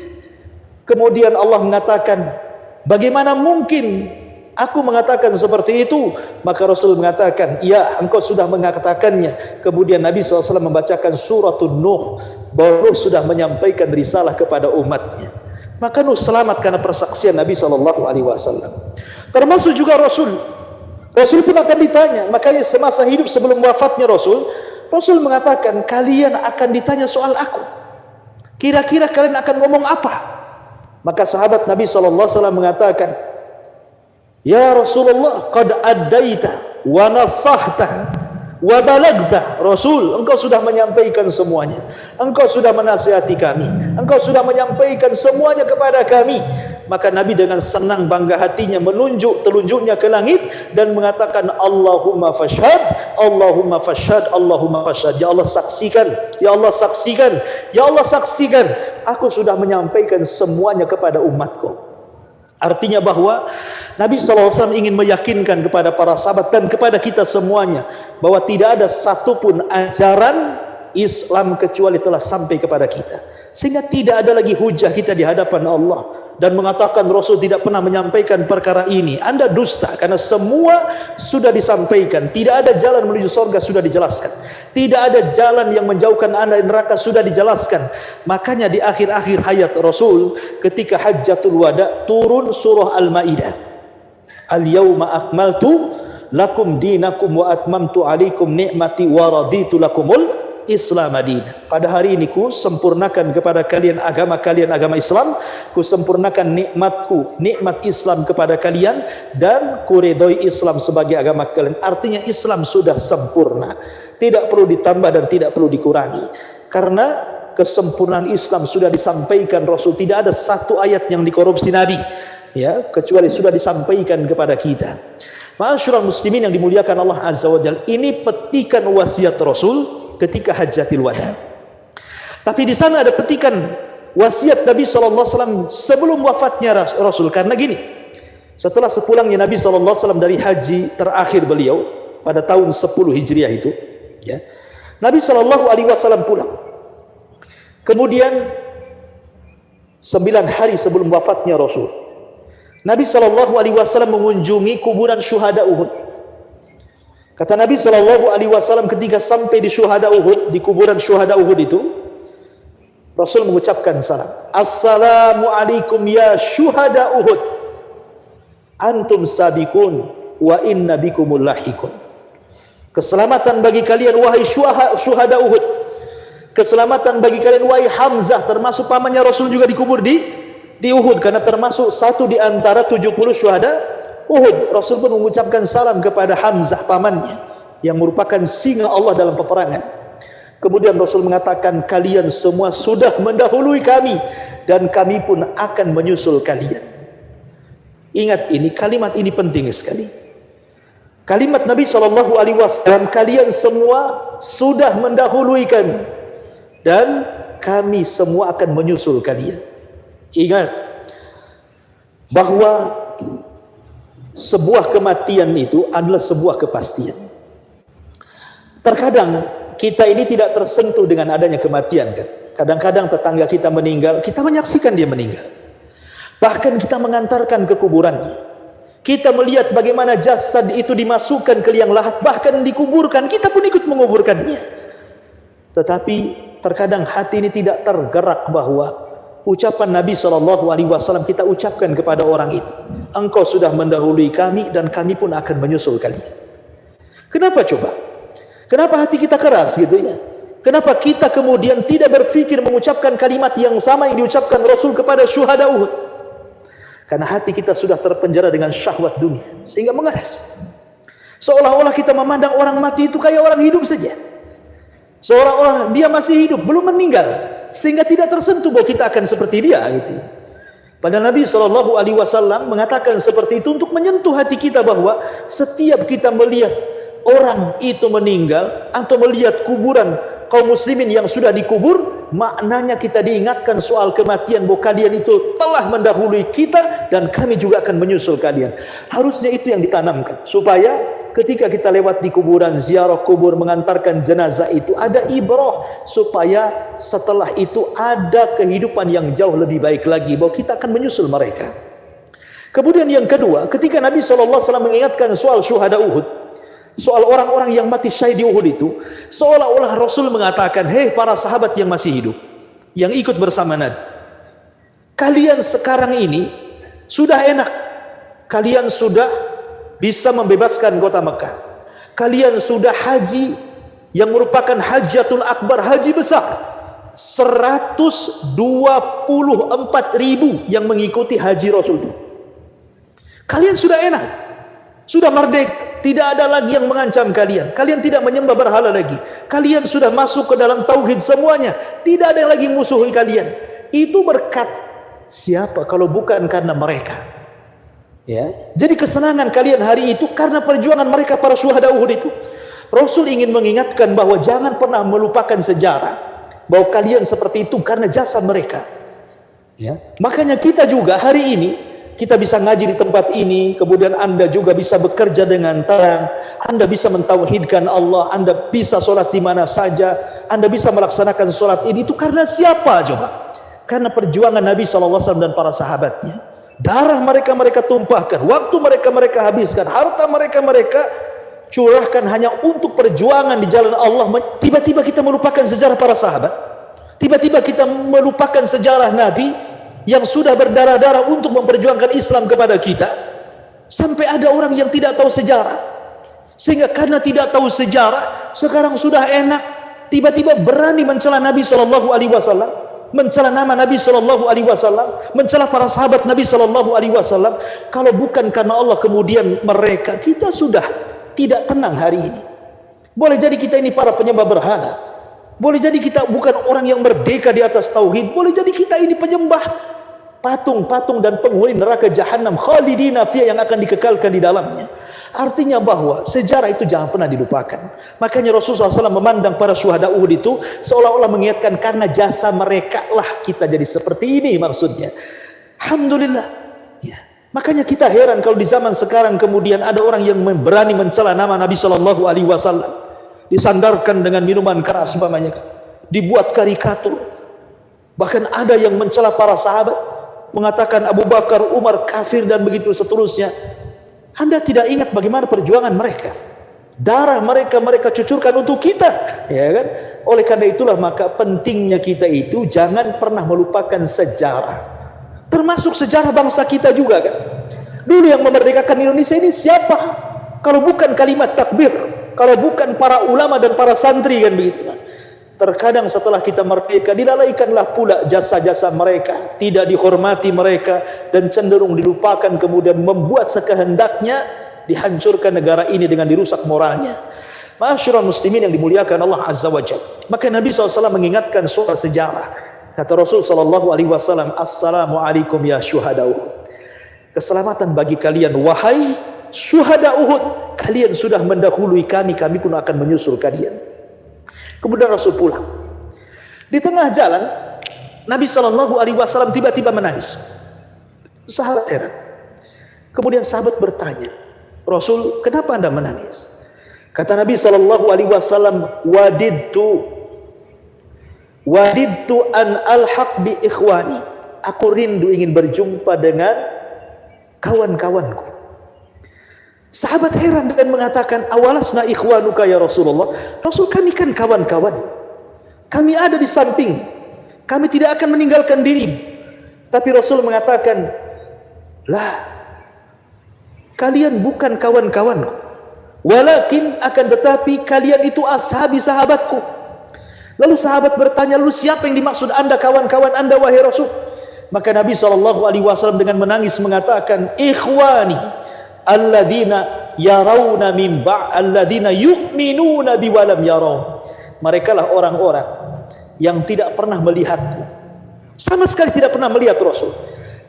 Kemudian Allah mengatakan, bagaimana mungkin Aku mengatakan seperti itu. Maka Rasul mengatakan, ya, engkau sudah mengatakannya. Kemudian Nabi SAW membacakan suratun Nuh, bahwa Nuh sudah menyampaikan risalah kepada umatnya. Maka Nuh selamat karena persaksian Nabi SAW. Termasuk juga Rasul pun akan ditanya. Makanya semasa hidup sebelum wafatnya Rasul mengatakan, kalian akan ditanya soal aku. Kira-kira kalian akan ngomong apa? Maka sahabat Nabi SAW mengatakan, ya Rasulullah, qad addaita wa nasahta wa balagta. Rasul, engkau sudah menyampaikan semuanya. Engkau sudah menasihati kami. Engkau sudah menyampaikan semuanya kepada kami. Maka Nabi dengan senang bangga hatinya menunjuk telunjuknya ke langit dan mengatakan, Allahumma fashhad, Allahumma fashhad, Allahumma fashhad. Ya Allah saksikan, ya Allah saksikan, ya Allah saksikan, aku sudah menyampaikan semuanya kepada umatku. Artinya bahwa Nabi SAW ingin meyakinkan kepada para sahabat dan kepada kita semuanya bahwa tidak ada satupun ajaran Islam kecuali telah sampai kepada kita, sehingga tidak ada lagi hujah kita di hadapan Allah dan mengatakan Rasul tidak pernah menyampaikan perkara ini. Anda dusta, karena semua sudah disampaikan. Tidak ada jalan menuju surga, sudah dijelaskan. Tidak ada jalan yang menjauhkan Anda dari neraka, sudah dijelaskan. Makanya di akhir-akhir hayat Rasul, ketika Hajjatul Wada, turun surah Al-Maidah. Al-yawma akmaltu lakum dinakum wa atmamtu alaikum ni'mati wa raditu lakumul Islam Madinah. Pada hari ini ku sempurnakan kepada kalian agama Islam, ku sempurnakan nikmatku, nikmat Islam kepada kalian, dan ku ridhoi Islam sebagai agama kalian. Artinya Islam sudah sempurna, tidak perlu ditambah dan tidak perlu dikurangi, karena kesempurnaan Islam sudah disampaikan Rasul. Tidak ada satu ayat yang dikorupsi Nabi, ya, kecuali sudah disampaikan kepada kita. Ma'asyiral muslimin yang dimuliakan Allah Azza wa Jalla, ini petikan wasiat Rasul ketika Hajjatul Wada. Tapi di sana ada petikan wasiat Nabi SAW sebelum wafatnya Rasul. Karena gini, setelah sepulangnya Nabi SAW dari haji terakhir beliau pada tahun 10 Hijriah itu, ya, Nabi SAW pulang. Kemudian 9 hari sebelum wafatnya Rasul, Nabi SAW mengunjungi kuburan syuhada Uhud. Kata Nabi SAW ketika sampai di syuhada Uhud, di kuburan syuhada Uhud itu, Rasul mengucapkan salam. Assalamualaikum ya syuhada Uhud, antum sabikun wa inna bikumul lahikun. Keselamatan bagi kalian wahai syuhada Uhud. Keselamatan bagi kalian wahai Hamzah, termasuk pamannya Rasul juga dikubur di Uhud, karena termasuk satu di antara 70 syuhada Uhud. Rasul pun mengucapkan salam kepada Hamzah pamannya yang merupakan singa Allah dalam peperangan. Kemudian Rasul mengatakan, kalian semua sudah mendahului kami dan kami pun akan menyusul kalian. Ingat ini, kalimat ini penting sekali. Kalimat Nabi SAW, kalian semua sudah mendahului kami dan kami semua akan menyusul kalian. Ingat bahwa sebuah kematian itu adalah sebuah kepastian. Terkadang kita ini tidak tersentuh dengan adanya kematian, kan? Kadang-kadang tetangga kita meninggal, kita menyaksikan dia meninggal. Bahkan kita mengantarkan ke kuburannya. Kita melihat bagaimana jasad itu dimasukkan ke liang lahat, bahkan dikuburkan, kita pun ikut menguburkannya. Tetapi terkadang hati ini tidak tergerak bahwa ucapan Nabi SAW kita ucapkan kepada orang itu, engkau sudah mendahului kami dan kami pun akan menyusul kalian. Kenapa coba? Kenapa hati kita keras gitu ya? Kenapa kita kemudian tidak berpikir mengucapkan kalimat yang sama yang diucapkan Rasul kepada syuhada Uhud? Karena hati kita sudah terpenjara dengan syahwat dunia, sehingga mengeras. Seolah-olah kita memandang orang mati itu kayak orang hidup saja. Seolah-olah dia masih hidup, belum meninggal, sehingga tidak tersentuh bahwa kita akan seperti dia gitu. Padahal Nabi SAW mengatakan seperti itu untuk menyentuh hati kita bahwa setiap kita melihat orang itu meninggal atau melihat kuburan kaum muslimin yang sudah dikubur, maknanya kita diingatkan soal kematian, bahwa kalian itu telah mendahului kita dan kami juga akan menyusul kalian. Harusnya itu yang ditanamkan, supaya ketika kita lewat di kuburan, ziarah kubur, mengantarkan jenazah itu ada ibrah, supaya setelah itu ada kehidupan yang jauh lebih baik lagi, bahwa kita akan menyusul mereka. Kemudian yang kedua, ketika Nabi SAW mengingatkan soal syuhada Uhud, soal orang-orang yang mati syahid di Uhud itu, seolah-olah Rasul mengatakan, hei para sahabat yang masih hidup, yang ikut bersama Nabi, kalian sekarang ini sudah enak, kalian sudah bisa membebaskan kota Mekah, kalian sudah haji yang merupakan hajatul akbar, haji besar, 124.000 yang mengikuti haji Rasul itu. Kalian sudah enak, sudah merdeka, tidak ada lagi yang mengancam kalian, kalian tidak menyembah berhala lagi, kalian sudah masuk ke dalam tauhid semuanya, tidak ada yang lagi musuhi kalian. Itu berkat siapa kalau bukan karena mereka? Ya, jadi kesenangan kalian hari itu karena perjuangan mereka para syuhada Uhud itu. Rasul ingin mengingatkan bahwa jangan pernah melupakan sejarah, bahwa kalian seperti itu karena jasa mereka. Ya, makanya kita juga hari ini kita bisa ngaji di tempat ini, kemudian Anda juga bisa bekerja dengan terang, Anda bisa mentauhidkan Allah, Anda bisa sholat di mana saja, Anda bisa melaksanakan sholat ini, itu karena siapa coba? Karena perjuangan Nabi SAW dan para sahabatnya. Darah mereka tumpahkan, waktu mereka habiskan, harta mereka curahkan hanya untuk perjuangan di jalan Allah. Tiba-tiba kita melupakan sejarah para sahabat, tiba-tiba kita melupakan sejarah Nabi yang sudah berdarah-darah untuk memperjuangkan Islam kepada kita, sampai ada orang yang tidak tahu sejarah, sehingga karena tidak tahu sejarah sekarang sudah enak, tiba-tiba berani mencela Nabi SAW, mencela nama Nabi SAW, mencela para sahabat Nabi SAW. Kalau bukan karena Allah kemudian mereka, kita sudah tidak tenang hari ini. Boleh jadi kita ini para penyembah berhala, boleh jadi kita bukan orang yang merdeka di atas tauhid, boleh jadi kita ini penyembah patung-patung dan penghuni neraka jahanam khalidina fiyah yang akan dikekalkan di dalamnya. Artinya bahwa sejarah itu jangan pernah dilupakan. Makanya Rasulullah SAW memandang para syuhada Uhud itu seolah-olah mengingatkan karena jasa mereka lah kita jadi seperti ini, maksudnya. Alhamdulillah. Ya. Makanya kita heran kalau di zaman sekarang kemudian ada orang yang berani mencela nama Nabi SAW, disandarkan dengan minuman keras umpamanya, dibuat karikatur. Bahkan ada yang mencela para sahabat, mengatakan Abu Bakar, Umar kafir dan begitu seterusnya. Anda tidak ingat bagaimana perjuangan mereka, darah mereka cucurkan untuk kita, ya kan? Oleh karena itulah maka pentingnya kita itu jangan pernah melupakan sejarah, termasuk sejarah bangsa kita juga kan. Dulu yang memerdekakan Indonesia ini siapa? Kalau bukan kalimat takbir, kalau bukan para ulama dan para santri kan begitu kan. Terkadang setelah kita merdeka dilalaikanlah pula jasa-jasa mereka, tidak dihormati mereka, dan cenderung dilupakan, kemudian membuat sekehendaknya dihancurkan negara ini dengan dirusak moralnya. Ma'asyiral muslimin yang dimuliakan Allah Azza wa Jalla. Maka Nabi SAW mengingatkan soal sejarah. Kata Rasul SAW, Assalamualaikum ya syuhada Uhud. Keselamatan bagi kalian wahai syuhada Uhud. Kalian sudah mendahului kami pun akan menyusul kalian. Kemudian Rasul pulang. Di tengah jalan Nabi SAW tiba-tiba menangis. Sahabat heran. Kemudian sahabat bertanya, Rasul, kenapa anda menangis? Kata Nabi SAW, wadidtu an alhaq bi ikhwani. Aku rindu ingin berjumpa dengan kawan-kawanku. Sahabat heran dan mengatakan, awalasna ikhwanuka ya Rasulullah. Rasul, kami kan kawan-kawan, kami ada di samping, kami tidak akan meninggalkan diri. Tapi Rasul mengatakan, lah, kalian bukan kawan-kawanku, walakin akan tetapi kalian itu ashabi, sahabatku. Lalu sahabat bertanya, lalu siapa yang dimaksud anda kawan-kawan anda wahai Rasul? Maka Nabi SAW dengan menangis mengatakan, ikhwani alladzina yarawna min alladzina yu'minuna bi walam yarawni. Merekalah orang-orang yang tidak pernah melihatku, sama sekali tidak pernah melihat Rasul,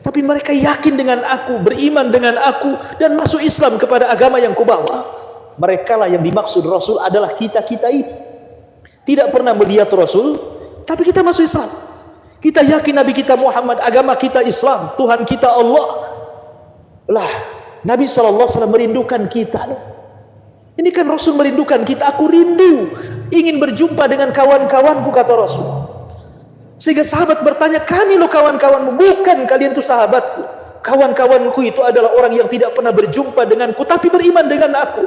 tapi mereka yakin dengan aku, beriman dengan aku, dan masuk Islam kepada agama yang kubawa. Merekalah yang dimaksud Rasul adalah kita-kita ini. Tidak pernah melihat Rasul, tapi kita masuk Islam. Kita yakin Nabi kita Muhammad, agama kita Islam, Tuhan kita Allah. Lah, Nabi SAW merindukan kita. Ini kan Rasul merindukan kita. Aku rindu ingin berjumpa dengan kawan-kawanku, kata Rasul. Sehingga sahabat bertanya, kami loh kawan-kawanmu. Bukan, kalian itu sahabatku. kawan-kawanku itu adalah orang yang tidak pernah berjumpa denganku tapi beriman dengan aku.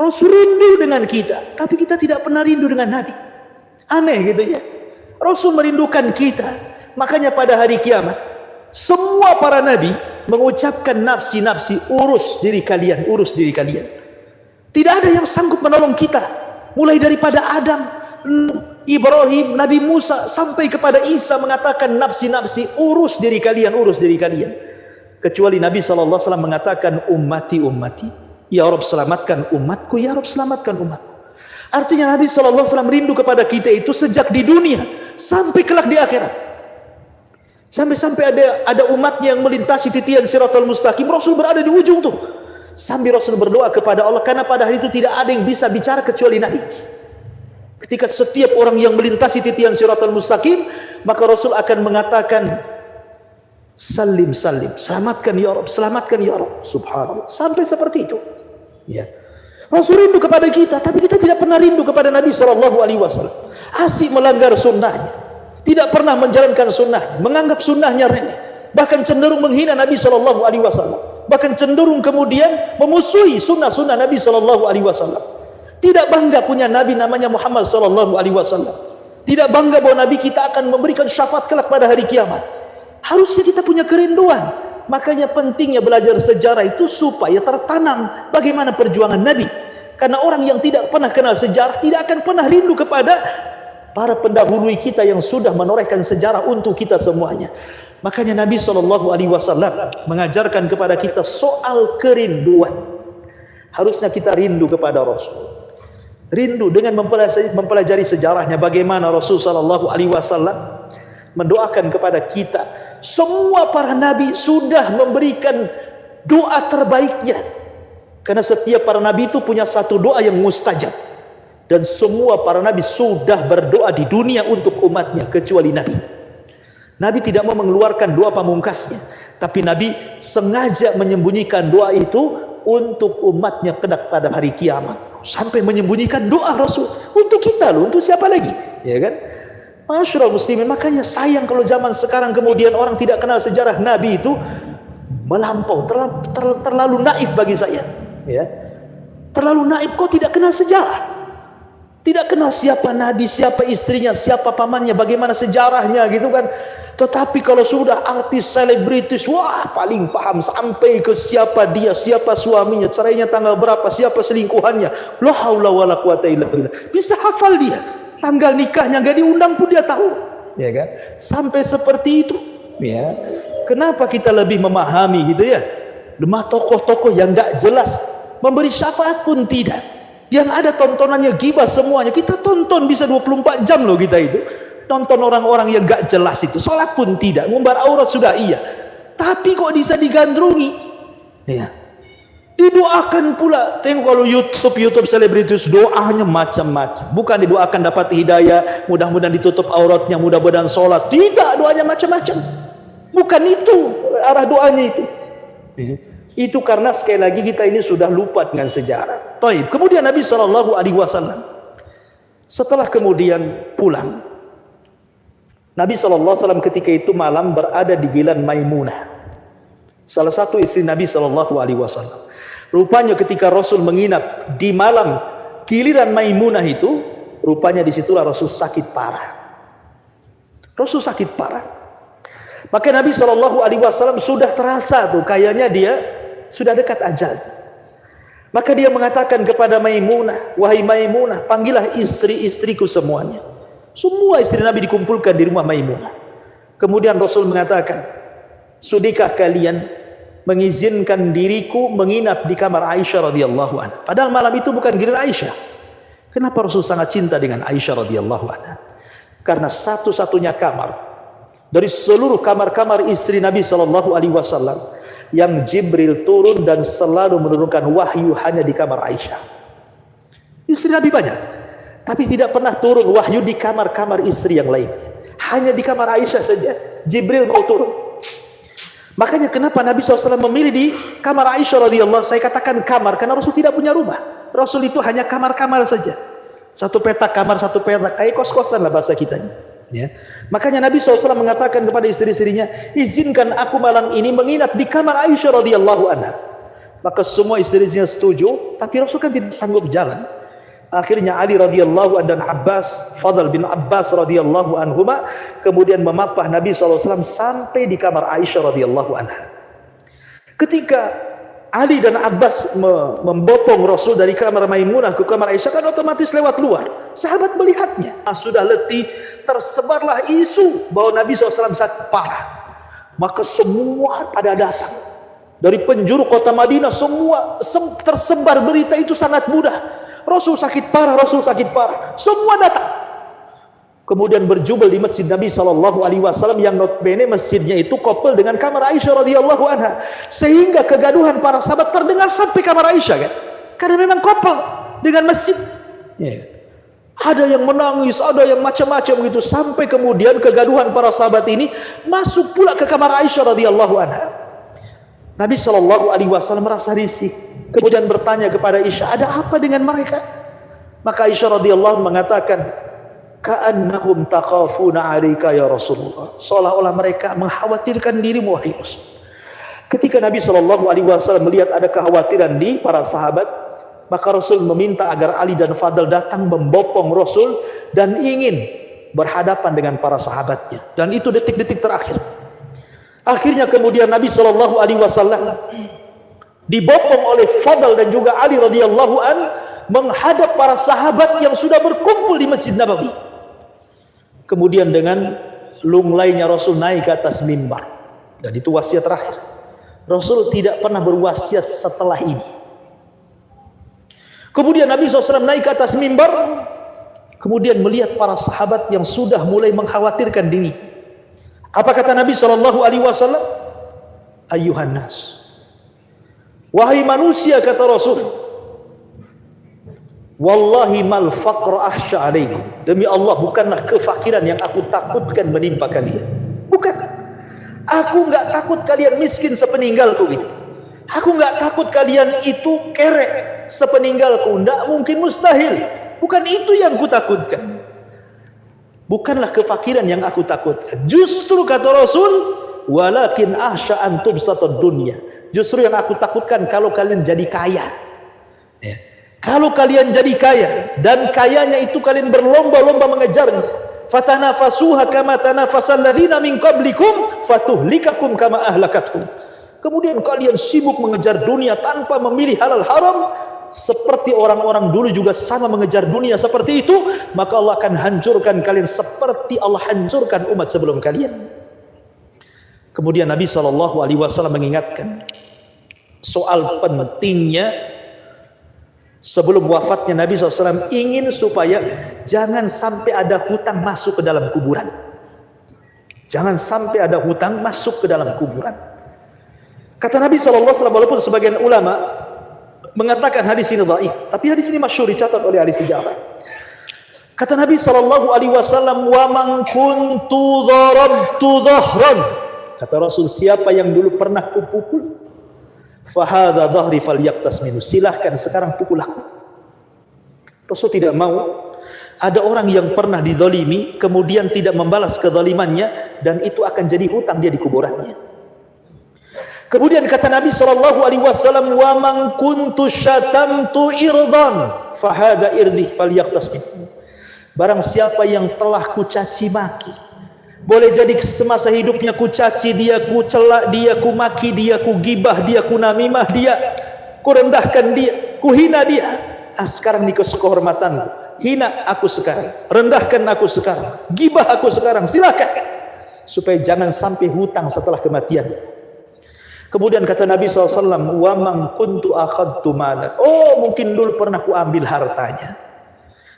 Rasul rindu dengan kita, tapi kita tidak pernah rindu dengan Nabi. Aneh gitu ya. Rasul merindukan kita. Makanya pada hari kiamat semua para nabi mengucapkan nafsi-nafsi, urus diri kalian, urus diri kalian. Tidak ada yang sanggup menolong kita. Mulai daripada Adam, Ibrahim, Nabi Musa sampai kepada Isa mengatakan nafsi-nafsi, urus diri kalian, urus diri kalian. Kecuali Nabi SAW mengatakan ummati, ummati. Ya Rabb selamatkan umatku, ya Rabb selamatkan umatku. Artinya Nabi SAW rindu kepada kita itu sejak di dunia sampai kelak di akhirat. Sampai-sampai ada umatnya yang melintasi titian Siratal Mustaqim, Rasul berada di ujung tuh. Sambil Rasul berdoa kepada Allah, karena pada hari itu tidak ada yang bisa bicara kecuali Nabi. Ketika setiap orang yang melintasi titian Siratal Mustaqim, maka Rasul akan mengatakan salim, salim, selamatkan ya Rabb, selamatkan ya Rabb. Subhanallah, sampai seperti itu ya. Rasul rindu kepada kita, tapi kita tidak pernah rindu kepada Nabi SAW. Asik melanggar sunnahnya, tidak pernah menjalankan sunnahnya, menganggap sunnahnya remeh, bahkan cenderung menghina Nabi SAW, bahkan cenderung kemudian memusuhi sunnah-sunnah Nabi SAW. Tidak bangga punya Nabi namanya Muhammad SAW. Tidak bangga bahwa Nabi kita akan memberikan syafaat kelak pada hari kiamat. Harusnya kita punya kerinduan. Makanya pentingnya belajar sejarah itu supaya tertanam bagaimana perjuangan Nabi. Karena orang yang tidak pernah kenal sejarah tidak akan pernah rindu kepada para pendahulu kita yang sudah menorehkan sejarah untuk kita semuanya. Makanya Nabi SAW mengajarkan kepada kita soal kerinduan. Harusnya kita rindu kepada Rasul. Rindu dengan mempelajari sejarahnya, bagaimana Rasul SAW mendoakan kepada kita. Semua para nabi sudah memberikan doa terbaiknya, karena setiap para nabi itu punya satu doa yang mustajab, dan semua para nabi sudah berdoa di dunia untuk umatnya kecuali Nabi. Nabi tidak mau mengeluarkan doa pamungkasnya, tapi Nabi sengaja menyembunyikan doa itu untuk umatnya kelak pada hari kiamat. Sampai menyembunyikan doa Rasul untuk kita loh, untuk siapa lagi, ya kan? Masyaallah muslimin, makanya sayang kalau zaman sekarang kemudian orang tidak kenal sejarah Nabi itu melampau, terlalu naif bagi saya, ya. Terlalu naif, kok tidak kenal sejarah. Tidak kenal siapa Nabi, siapa istrinya, siapa pamannya, bagaimana sejarahnya gitu kan. Tetapi kalau sudah artis, selebritis, wah paling paham sampai ke siapa dia, siapa suaminya, cerainya tanggal berapa, siapa selingkuhannya. La haula wala quwata illa billah. Bisa hafal dia. Tanggal nikahnya nggak diundang pun dia tahu, ya kan? Sampai seperti itu, ya. Kenapa kita lebih memahami gitu ya? Lemah tokoh-tokoh yang nggak jelas, memberi syafaat pun tidak. Yang ada tontonannya gibah semuanya. Kita tonton bisa 24 jam loh kita itu. Nonton orang-orang yang nggak jelas itu. Sholat pun tidak, ngumbar aurat sudah iya. Tapi kok bisa digandrungi? Ya. Didoakan pula. Tengok kalau YouTube selebritis doanya macam-macam. Bukan didoakan dapat hidayah, mudah-mudahan ditutup auratnya, mudah-mudahan sholat. Tidak, doanya macam-macam. Bukan itu arah doanya itu. Itu karena sekali lagi kita ini sudah lupa dengan sejarah. Taib. Kemudian Nabi SAW setelah kemudian pulang, Nabi SAW ketika itu malam berada di Gilan Maimunah, salah satu istri Nabi SAW. Rupanya ketika Rasul menginap di malam giliran Maimunah itu, rupanya disitulah Rasul sakit parah. Rasul sakit parah. Maka Nabi SAW sudah terasa tuh kayaknya dia sudah dekat ajal. Maka dia mengatakan kepada Maimunah, wahai Maimunah, panggillah istri-istriku semuanya. Semua istri Nabi dikumpulkan di rumah Maimunah. Kemudian Rasul mengatakan, sudikah kalian mengizinkan diriku menginap di kamar Aisyah radhiyallahu anha? Padahal malam itu bukan giliran Aisyah. Kenapa Rasul sangat cinta dengan Aisyah radhiyallahu anha? Karena satu-satunya kamar dari seluruh kamar-kamar istri Nabi SAW yang Jibril turun dan selalu menurunkan wahyu hanya di kamar Aisyah. Istri Nabi banyak, tapi tidak pernah turun wahyu di kamar-kamar istri yang lainnya. Hanya di kamar Aisyah saja Jibril mau turun. Makanya kenapa Nabi SAW memilih di kamar Aisyah radhiyallahu. Saya katakan kamar karena Rasul tidak punya rumah. Rasul itu hanya kamar-kamar saja. Satu petak kamar, satu petak, kayak kos-kosan lah bahasa kitanya. Ya. Makanya Nabi SAW mengatakan kepada istri-istrinya, izinkan aku malam ini menginap di kamar Aisyah radhiyallahu anha. Maka semua istri-istrinya setuju, tapi Rasul kan tidak sanggup jalan. Akhirnya Ali radhiyallahu anhu dan Abbas, Fadl bin Abbas radhiyallahu anhuma, kemudian memapah Nabi SAW sampai di kamar Aisyah radhiyallahu anha. Ketika Ali dan Abbas membopong Rasul dari kamar Maimunah ke kamar Aisyah, kan otomatis lewat luar. Sahabat melihatnya, sudah letih, tersebarlah isu bahwa Nabi SAW sakit parah. Maka semua pada datang dari penjuru kota Madinah, semua tersebar berita itu sangat mudah. Rasul sakit parah, Rasul sakit parah. Semua datang. Kemudian berjubel di masjid Nabi SAW yang notabene masjidnya itu couple dengan kamar Aisyah radhiyallahu anha, sehingga kegaduhan para sahabat terdengar sampai kamar Aisyah kan? Karena memang couple dengan masjid. Ya. Ada yang menangis, ada yang macam-macam gitu, sampai kemudian kegaduhan para sahabat ini masuk pula ke kamar Aisyah radhiyallahu anha. Nabi SAW merasa risih, kemudian bertanya kepada Aisyah, ada apa dengan mereka? Maka Aisyah radhiyallahu anha mengatakan, ka'annahum takhafuna 'alaika ya Rasulullah, seolah-olah mereka mengkhawatirkan dirimu wahai Rasul. Ketika Nabi SAW melihat ada kekhawatiran di para sahabat, maka Rasul meminta agar Ali dan Fadl datang membopong Rasul dan ingin berhadapan dengan para sahabatnya, dan itu detik-detik terakhir. Akhirnya kemudian Nabi SAW dibopong oleh Fadl dan juga Ali radhiyallahu an menghadap para sahabat yang sudah berkumpul di Masjid Nabawi. Kemudian dengan lunglainya Rasul naik ke atas mimbar, dan itu wasiat terakhir. Rasul tidak pernah berwasiat setelah ini. Kemudian Nabi SAW naik ke atas mimbar, kemudian melihat para sahabat yang sudah mulai mengkhawatirkan diri. Apa kata Nabi SAW? Ayyuhan nas, wahai manusia, kata Rasul, wallahi mal faqra ahsya alaikum, demi Allah bukanlah kefakiran yang aku takutkan menimpa kalian. Bukan. Aku enggak takut kalian miskin sepeninggalku gitu. Aku enggak takut kalian itu kerek sepeninggalku. Enggak mungkin, mustahil. Bukan itu yang aku takutkan. Bukanlah kefakiran yang aku takutkan. Justru kata Rasul, walakin ahsya an tubsatad dunya. Justru yang aku takutkan kalau kalian jadi kaya. Ya. Kalau kalian jadi kaya, dan kayanya itu kalian berlomba-lomba mengejarnya, fatanafasuha kama tanafasal ladzina min qablikum fatuhlikakum kama ahlakatkum. Kemudian kalian sibuk mengejar dunia tanpa memilih halal haram, seperti orang-orang dulu juga sama mengejar dunia seperti itu, maka Allah akan hancurkan kalian seperti Allah hancurkan umat sebelum kalian. Kemudian Nabi SAW mengingatkan soal pentingnya sebelum wafatnya. Nabi SAW ingin supaya jangan sampai ada hutang masuk ke dalam kuburan. Jangan sampai ada hutang masuk ke dalam kuburan. Kata Nabi SAW, walaupun sebagian ulama mengatakan hadis ini dhaif, tapi hadis ini masyhur, dicatat oleh ahli sejarah. Kata Nabi SAW, wa man kuntu darabtu dhahran, kata Rasul, siapa yang dulu pernah kupukul, fahadha dhahri falyaqtas minhu, silahkan sekarang pukul aku. Rasul tidak mau ada orang yang pernah dizalimi kemudian tidak membalas kezalimannya, dan itu akan jadi hutang dia di kuburannya. Kemudian kata Nabi SAW, wa man kuntu syatamtu irdan fahada irdi falyaqtas minhu, barang siapa yang telah kucaci maki, boleh jadi semasa hidupnya kucaci dia, ku celak dia, ku maki dia, ku gibah dia, ku namimah dia, ku rendahkan dia, ku hina dia. Sekarang nih kehormatanku, hina aku sekarang, rendahkan aku sekarang, gibah aku sekarang, silakan, supaya jangan sampai hutang setelah kematian. Kemudian kata Nabi SAW, wa man kuntu akhadtu malan, oh mungkin dulu pernah ku ambil hartanya,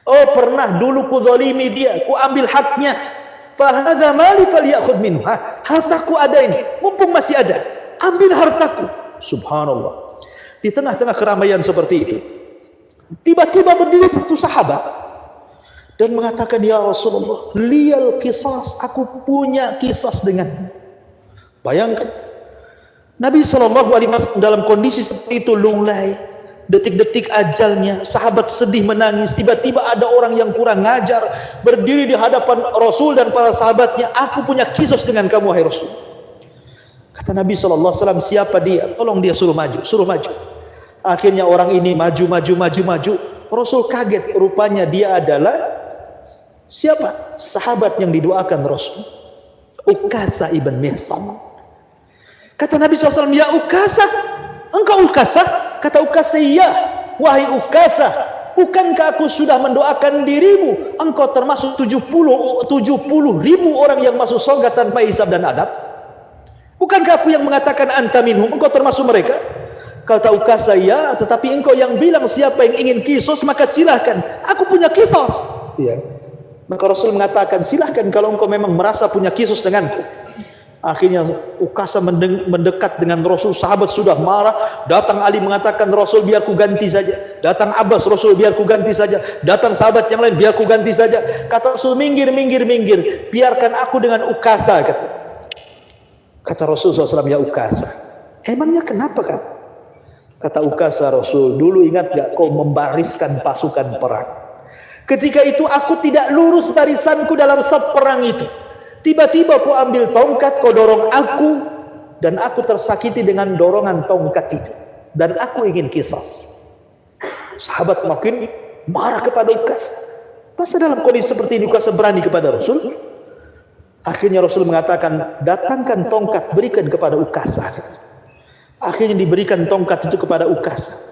oh pernah dulu ku zalimi dia, ku ambil haknya, fahadha mali falyakhud minhu, hartaku ada ini, mumpung masih ada, ambil hartaku. Subhanallah, di tengah-tengah keramaian seperti itu, tiba-tiba berdiri satu sahabat dan mengatakan, ya Rasulullah, liyal qisas, aku punya kisas denganmu. Bayangkan Nabi SAW dalam kondisi seperti itu lunglai, detik-detik ajalnya, sahabat sedih menangis, tiba-tiba ada orang yang kurang ngajar berdiri di hadapan Rasul dan para sahabatnya. Aku punya kisos dengan kamu, wahai Rasul. Kata Nabi SAW, siapa dia? Tolong dia suruh maju, suruh maju. Akhirnya orang ini maju. Rasul kaget, rupanya dia adalah siapa? Sahabat yang didoakan Rasul, Ukasa ibn Mihsan. Kata Nabi SAW, ya Ukasa, engkau Ukasa? Kata Ukasa, iya. Wahai Ukasa, bukankah aku sudah mendoakan dirimu? Engkau termasuk 70 ribu orang yang masuk surga tanpa hisab dan adab. Bukankah aku yang mengatakan anta minhum? Engkau termasuk mereka? Kata Ukasa, ya. Tetapi engkau yang bilang siapa yang ingin kisos, maka silahkan. Aku punya kisos. Ya. Maka Rasul mengatakan, silahkan kalau engkau memang merasa punya kisos denganku. Akhirnya Ukasa mendekat dengan Rasul, sahabat sudah marah. Datang Ali mengatakan, Rasul biar ku ganti saja. Datang Abbas, Rasul biar ku ganti saja. Datang sahabat yang lain, biar ku ganti saja. Kata Rasul, minggir. Biarkan aku dengan Ukasa. Kata Rasul SAW, ya Ukasa, emangnya kenapa kan? Kata Ukasa, Rasul, dulu ingat gak kau membariskan pasukan perang? Ketika itu aku tidak lurus barisanku dalam saf perang itu. Tiba-tiba kau ambil tongkat, kau dorong aku, dan aku tersakiti dengan dorongan tongkat itu. Dan aku ingin kisas. Sahabat makin marah kepada Ukasa. Masa dalam kondisi seperti ini Ukasa berani kepada Rasul? Akhirnya Rasul mengatakan, datangkan tongkat, berikan kepada Ukasa. Akhirnya diberikan tongkat itu kepada Ukasa.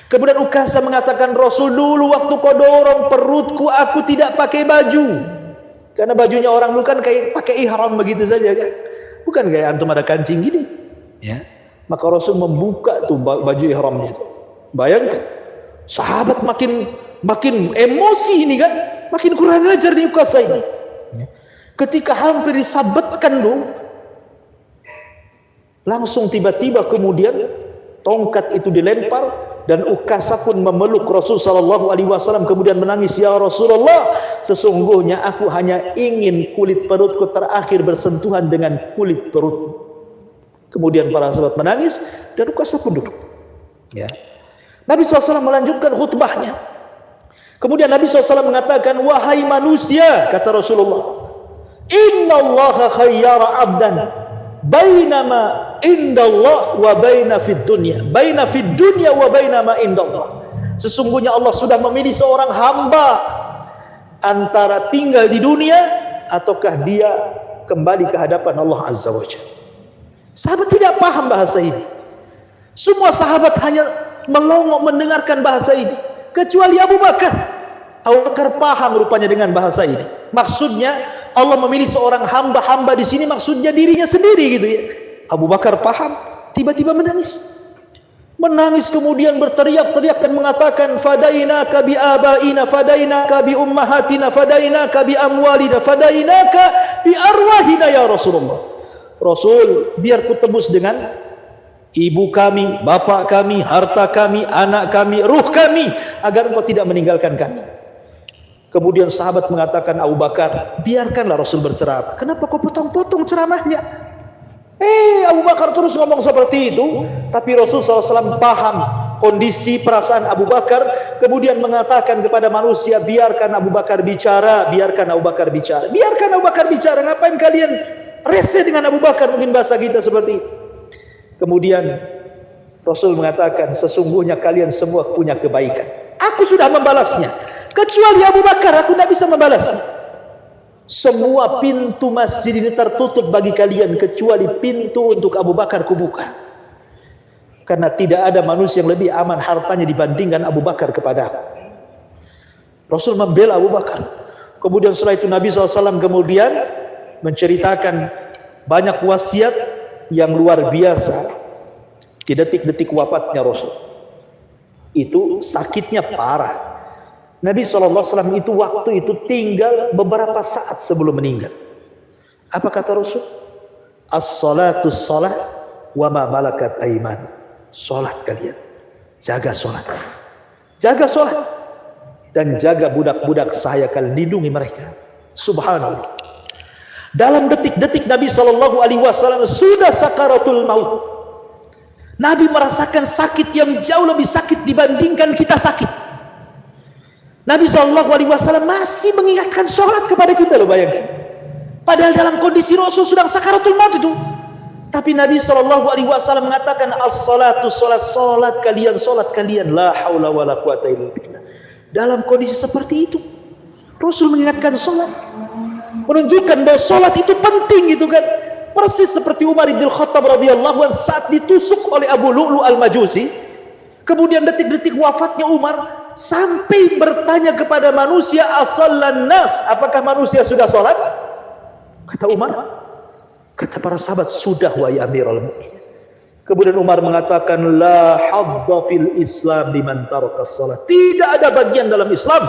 Kemudian Ukasa mengatakan, Rasul, dulu waktu kau dorong perutku, aku tidak pakai baju. Karena bajunya orang dulu kan kayak pakai ihram begitu saja kan. Bukan kayak antum ada kancing gini. Ya. Maka Rasul membuka tuh baju ihramnya itu. Bayangkan. Sahabat makin emosi ini kan. Makin kurang ajar nih Ukasa ini. Ya. Ketika hampir disabetkan dulu, langsung tiba-tiba kemudian tongkat itu dilempar. Dan Ukasa pun memeluk Rasul SAW, kemudian menangis, ya Rasulullah, sesungguhnya aku hanya ingin kulit perutku terakhir bersentuhan dengan kulit perutmu. Kemudian para sahabat menangis dan Ukasa pun duduk. Ya. Nabi SAW melanjutkan khutbahnya. Kemudian Nabi SAW mengatakan, wahai manusia, kata Rasulullah, inna allaha khayyara abdan bainama indallah wa baina fid dunya wa bainama indallah. Sesungguhnya Allah sudah memilih seorang hamba antara tinggal di dunia ataukah dia kembali ke hadapan Allah Azza wa Jalla. Sahabat tidak paham bahasa ini. Semua sahabat hanya melongo mendengarkan bahasa ini kecuali Abu Bakar. Abu Bakar paham rupanya dengan bahasa ini. Maksudnya Allah memilih seorang hamba di sini maksudnya dirinya sendiri gitu ya. Abu Bakar paham, tiba-tiba menangis. Menangis kemudian berteriak-teriak dan mengatakan, fadainaka bi abaina, fadainaka bi ummahatina, fadainaka bi amwalina, fadainaka bi arwahina ya Rasulullah. Rasul, biar ku tebus dengan ibu kami, bapak kami, harta kami, anak kami, ruh kami, agar engkau tidak meninggalkan kami. Kemudian sahabat mengatakan, Abu Bakar, biarkanlah Rasul berceramah. Kenapa kau potong-potong ceramahnya? Abu Bakar terus ngomong seperti itu. Tapi Rasul SAW paham kondisi perasaan Abu Bakar. Kemudian mengatakan kepada manusia, biarkan Abu Bakar bicara, biarkan Abu Bakar bicara. Biarkan Abu Bakar bicara, ngapain kalian rese dengan Abu Bakar? Mungkin bahasa kita seperti itu. Kemudian Rasul mengatakan, sesungguhnya kalian semua punya kebaikan. Aku sudah membalasnya. Kecuali Abu Bakar, aku tidak bisa membalasnya. Semua pintu masjid ini tertutup bagi kalian, kecuali pintu untuk Abu Bakar kubuka. Karena tidak ada manusia yang lebih aman hartanya dibandingkan Abu Bakar kepada aku. Rasul membela Abu Bakar. Kemudian setelah itu Nabi SAW kemudian menceritakan banyak wasiat yang luar biasa di detik-detik wafatnya Rasul. Itu sakitnya parah. Nabi SAW itu waktu itu tinggal beberapa saat sebelum meninggal. Apa kata Rasul? As-salatu salat wa ma malakat aiman. Salat kalian, jaga salat. Jaga salat dan jaga budak-budak saya, kalian lindungi mereka. Subhanallah. Dalam detik-detik Nabi SAW sudah sakaratul maut. Nabi merasakan sakit yang jauh lebih sakit dibandingkan kita sakit. Nabi SAW masih mengingatkan sholat kepada kita, loh, bayangkan. Padahal dalam kondisi Rasul sedang sakaratul maut itu. Tapi Nabi SAW mengatakan, as-salatu, salat kalian, la haula wa la quwata illa billah. Dalam kondisi seperti itu, Rasul mengingatkan sholat, menunjukkan bahwa sholat itu penting, gitu kan. Persis seperti Umar bin Khattab radhiyallahu anhu saat ditusuk oleh Abu Lu'lu al-Majusi, kemudian detik-detik wafatnya Umar, sampai bertanya kepada manusia, asallan nas, apakah manusia sudah sholat? Kata Umar, kata para sahabat, sudah wahai Amirul Mukminin. Kemudian Umar mengatakan, la hadda fil Islam liman taraka shalah. Tidak ada bagian dalam Islam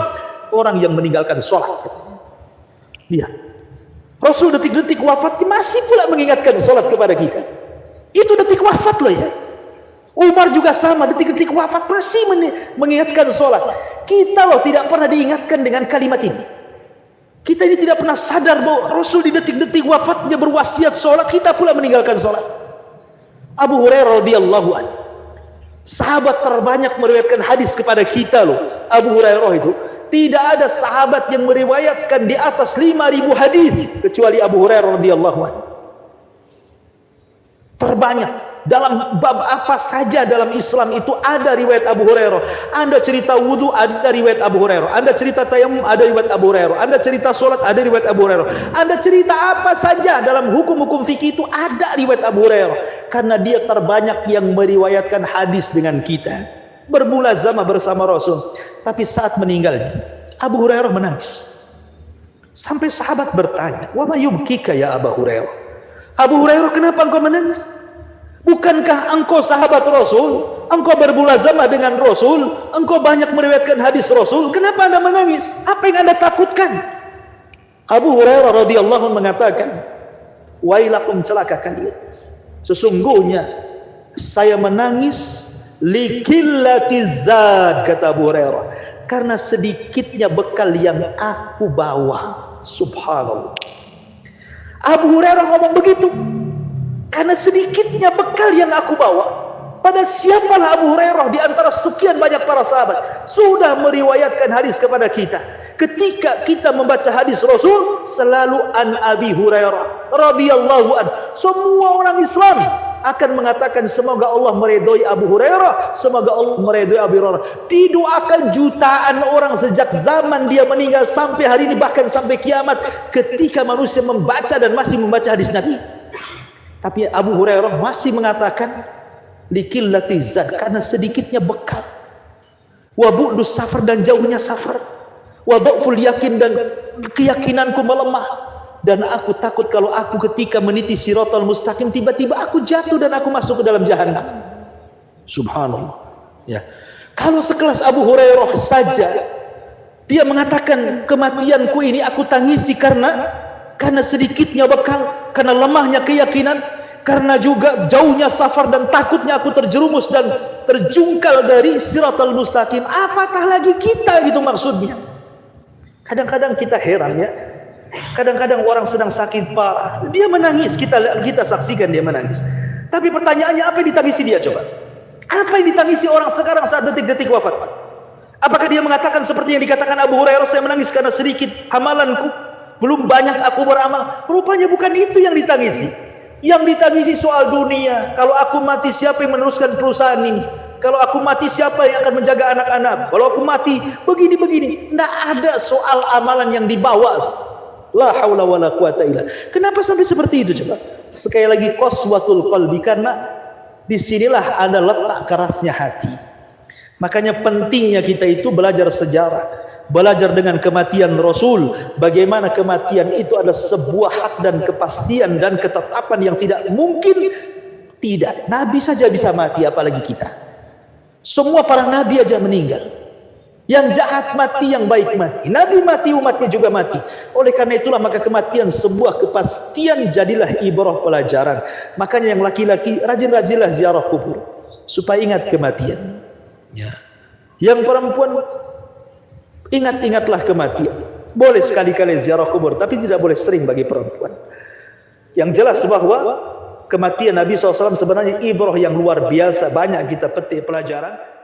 orang yang meninggalkan sholat. Lihat, Rasul detik-detik wafatnya masih pula mengingatkan sholat kepada kita. Itu detik wafat loh ya. Umar juga sama, detik-detik wafat masih mengingatkan sholat. Kita loh tidak pernah diingatkan dengan kalimat ini. Kita ini tidak pernah sadar bahwa Rasul di detik-detik wafatnya berwasiat sholat, kita pula meninggalkan sholat. Abu Hurairah radhiyallahu anhu, sahabat terbanyak meriwayatkan hadis kepada kita loh. Abu Hurairah itu, tidak ada sahabat yang meriwayatkan di atas 5.000 hadis kecuali Abu Hurairah radhiyallahu anhu. Terbanyak dalam bab apa saja dalam Islam itu ada riwayat Abu Hurairah. Anda cerita wudu, ada riwayat Abu Hurairah. Anda cerita tayamum, ada riwayat Abu Hurairah. Anda cerita solat, ada riwayat Abu Hurairah. Anda cerita apa saja dalam hukum-hukum fikih itu ada riwayat Abu Hurairah. Karena dia terbanyak yang meriwayatkan hadis dengan kita, bermulazamah bersama Rasul. Tapi saat meninggalnya, Abu Hurairah menangis. Sampai sahabat bertanya, wa ma yubkika ya Abu Hurairah? Abu Hurairah, kenapa engkau menangis? Bukankah engkau sahabat Rasul? Engkau bermulazamah dengan Rasul, engkau banyak meriwayatkan hadis Rasul, kenapa Anda menangis? Apa yang Anda takutkan? Abu Hurairah radhiyallahu anhu mengatakan, wailakum, celaka kalian. Sesungguhnya saya menangis likillatiz zad, kata Abu Hurairah, karena sedikitnya bekal yang aku bawa. Subhanallah. Abu Hurairah ngomong begitu karena sedikitnya bekal yang aku bawa. Pada siapalah Abu Hurairah di antara sekian banyak para sahabat sudah meriwayatkan hadis kepada kita. Ketika kita membaca hadis Rasul, selalu an Abi Hurairah radhiyallahu an. Semua orang Islam akan mengatakan semoga Allah meridhoi Abu Hurairah, semoga Allah meridhoi Abu Hurairah. Didoakan jutaan orang sejak zaman dia meninggal sampai hari ini, bahkan sampai kiamat, ketika manusia membaca dan masih membaca hadis Nabi. Tapi Abu Hurairah masih mengatakan likillati zad, karena sedikitnya bekal, wa bu'dus safar, dan jauhnya safar, wa dha'ful yakin, dan keyakinanku melemah, dan aku takut kalau aku ketika meniti siratal mustaqim tiba-tiba aku jatuh dan aku masuk ke dalam jahanam. Subhanallah. Ya. Kalau sekelas Abu Hurairah saja dia mengatakan kematianku ini aku tangisi karena sedikitnya bekal, karena lemahnya keyakinan, karena juga jauhnya safar dan takutnya aku terjerumus dan terjungkal dari siratal mustaqim. Apatah lagi kita, gitu maksudnya. Kadang-kadang kita heran ya. Kadang-kadang orang sedang sakit parah, dia menangis, kita saksikan dia menangis. Tapi pertanyaannya, apa yang ditangisi dia coba? Apa yang ditangisi orang sekarang saat detik-detik wafat? Apakah dia mengatakan seperti yang dikatakan Abu Hurairah, saya menangis karena sedikit amalanku, belum banyak aku beramal? Rupanya bukan itu yang ditangisi. Yang ditangisi soal dunia. Kalau aku mati, siapa yang meneruskan perusahaan ini? Kalau aku mati, siapa yang akan menjaga anak-anak? Kalau aku mati, begini-begini. Tidak ada soal amalan yang dibawa. La haula wa la quwata illa. Kenapa sampai seperti itu coba? Sekali lagi, qaswatul qalbi, karena disinilah ada letak kerasnya hati. Makanya pentingnya kita itu belajar sejarah, belajar dengan kematian Rasul, bagaimana kematian itu ada sebuah hak dan kepastian dan ketetapan yang tidak mungkin. Tidak, Nabi saja bisa mati, apalagi kita. Semua para Nabi aja meninggal. Yang jahat mati, yang baik mati. Nabi mati, umatnya juga mati. Oleh karena itulah maka kematian sebuah kepastian, jadilah ibrah, pelajaran. Makanya yang laki-laki rajin-rajinlah ziarah kubur supaya ingat kematian ya. Yang perempuan ingat-ingatlah kematian. Boleh sekali-kali ziarah kubur, tapi tidak boleh sering bagi perempuan. Yang jelas bahwa kematian Nabi SAW sebenarnya ibrah yang luar biasa, banyak kita petik pelajaran.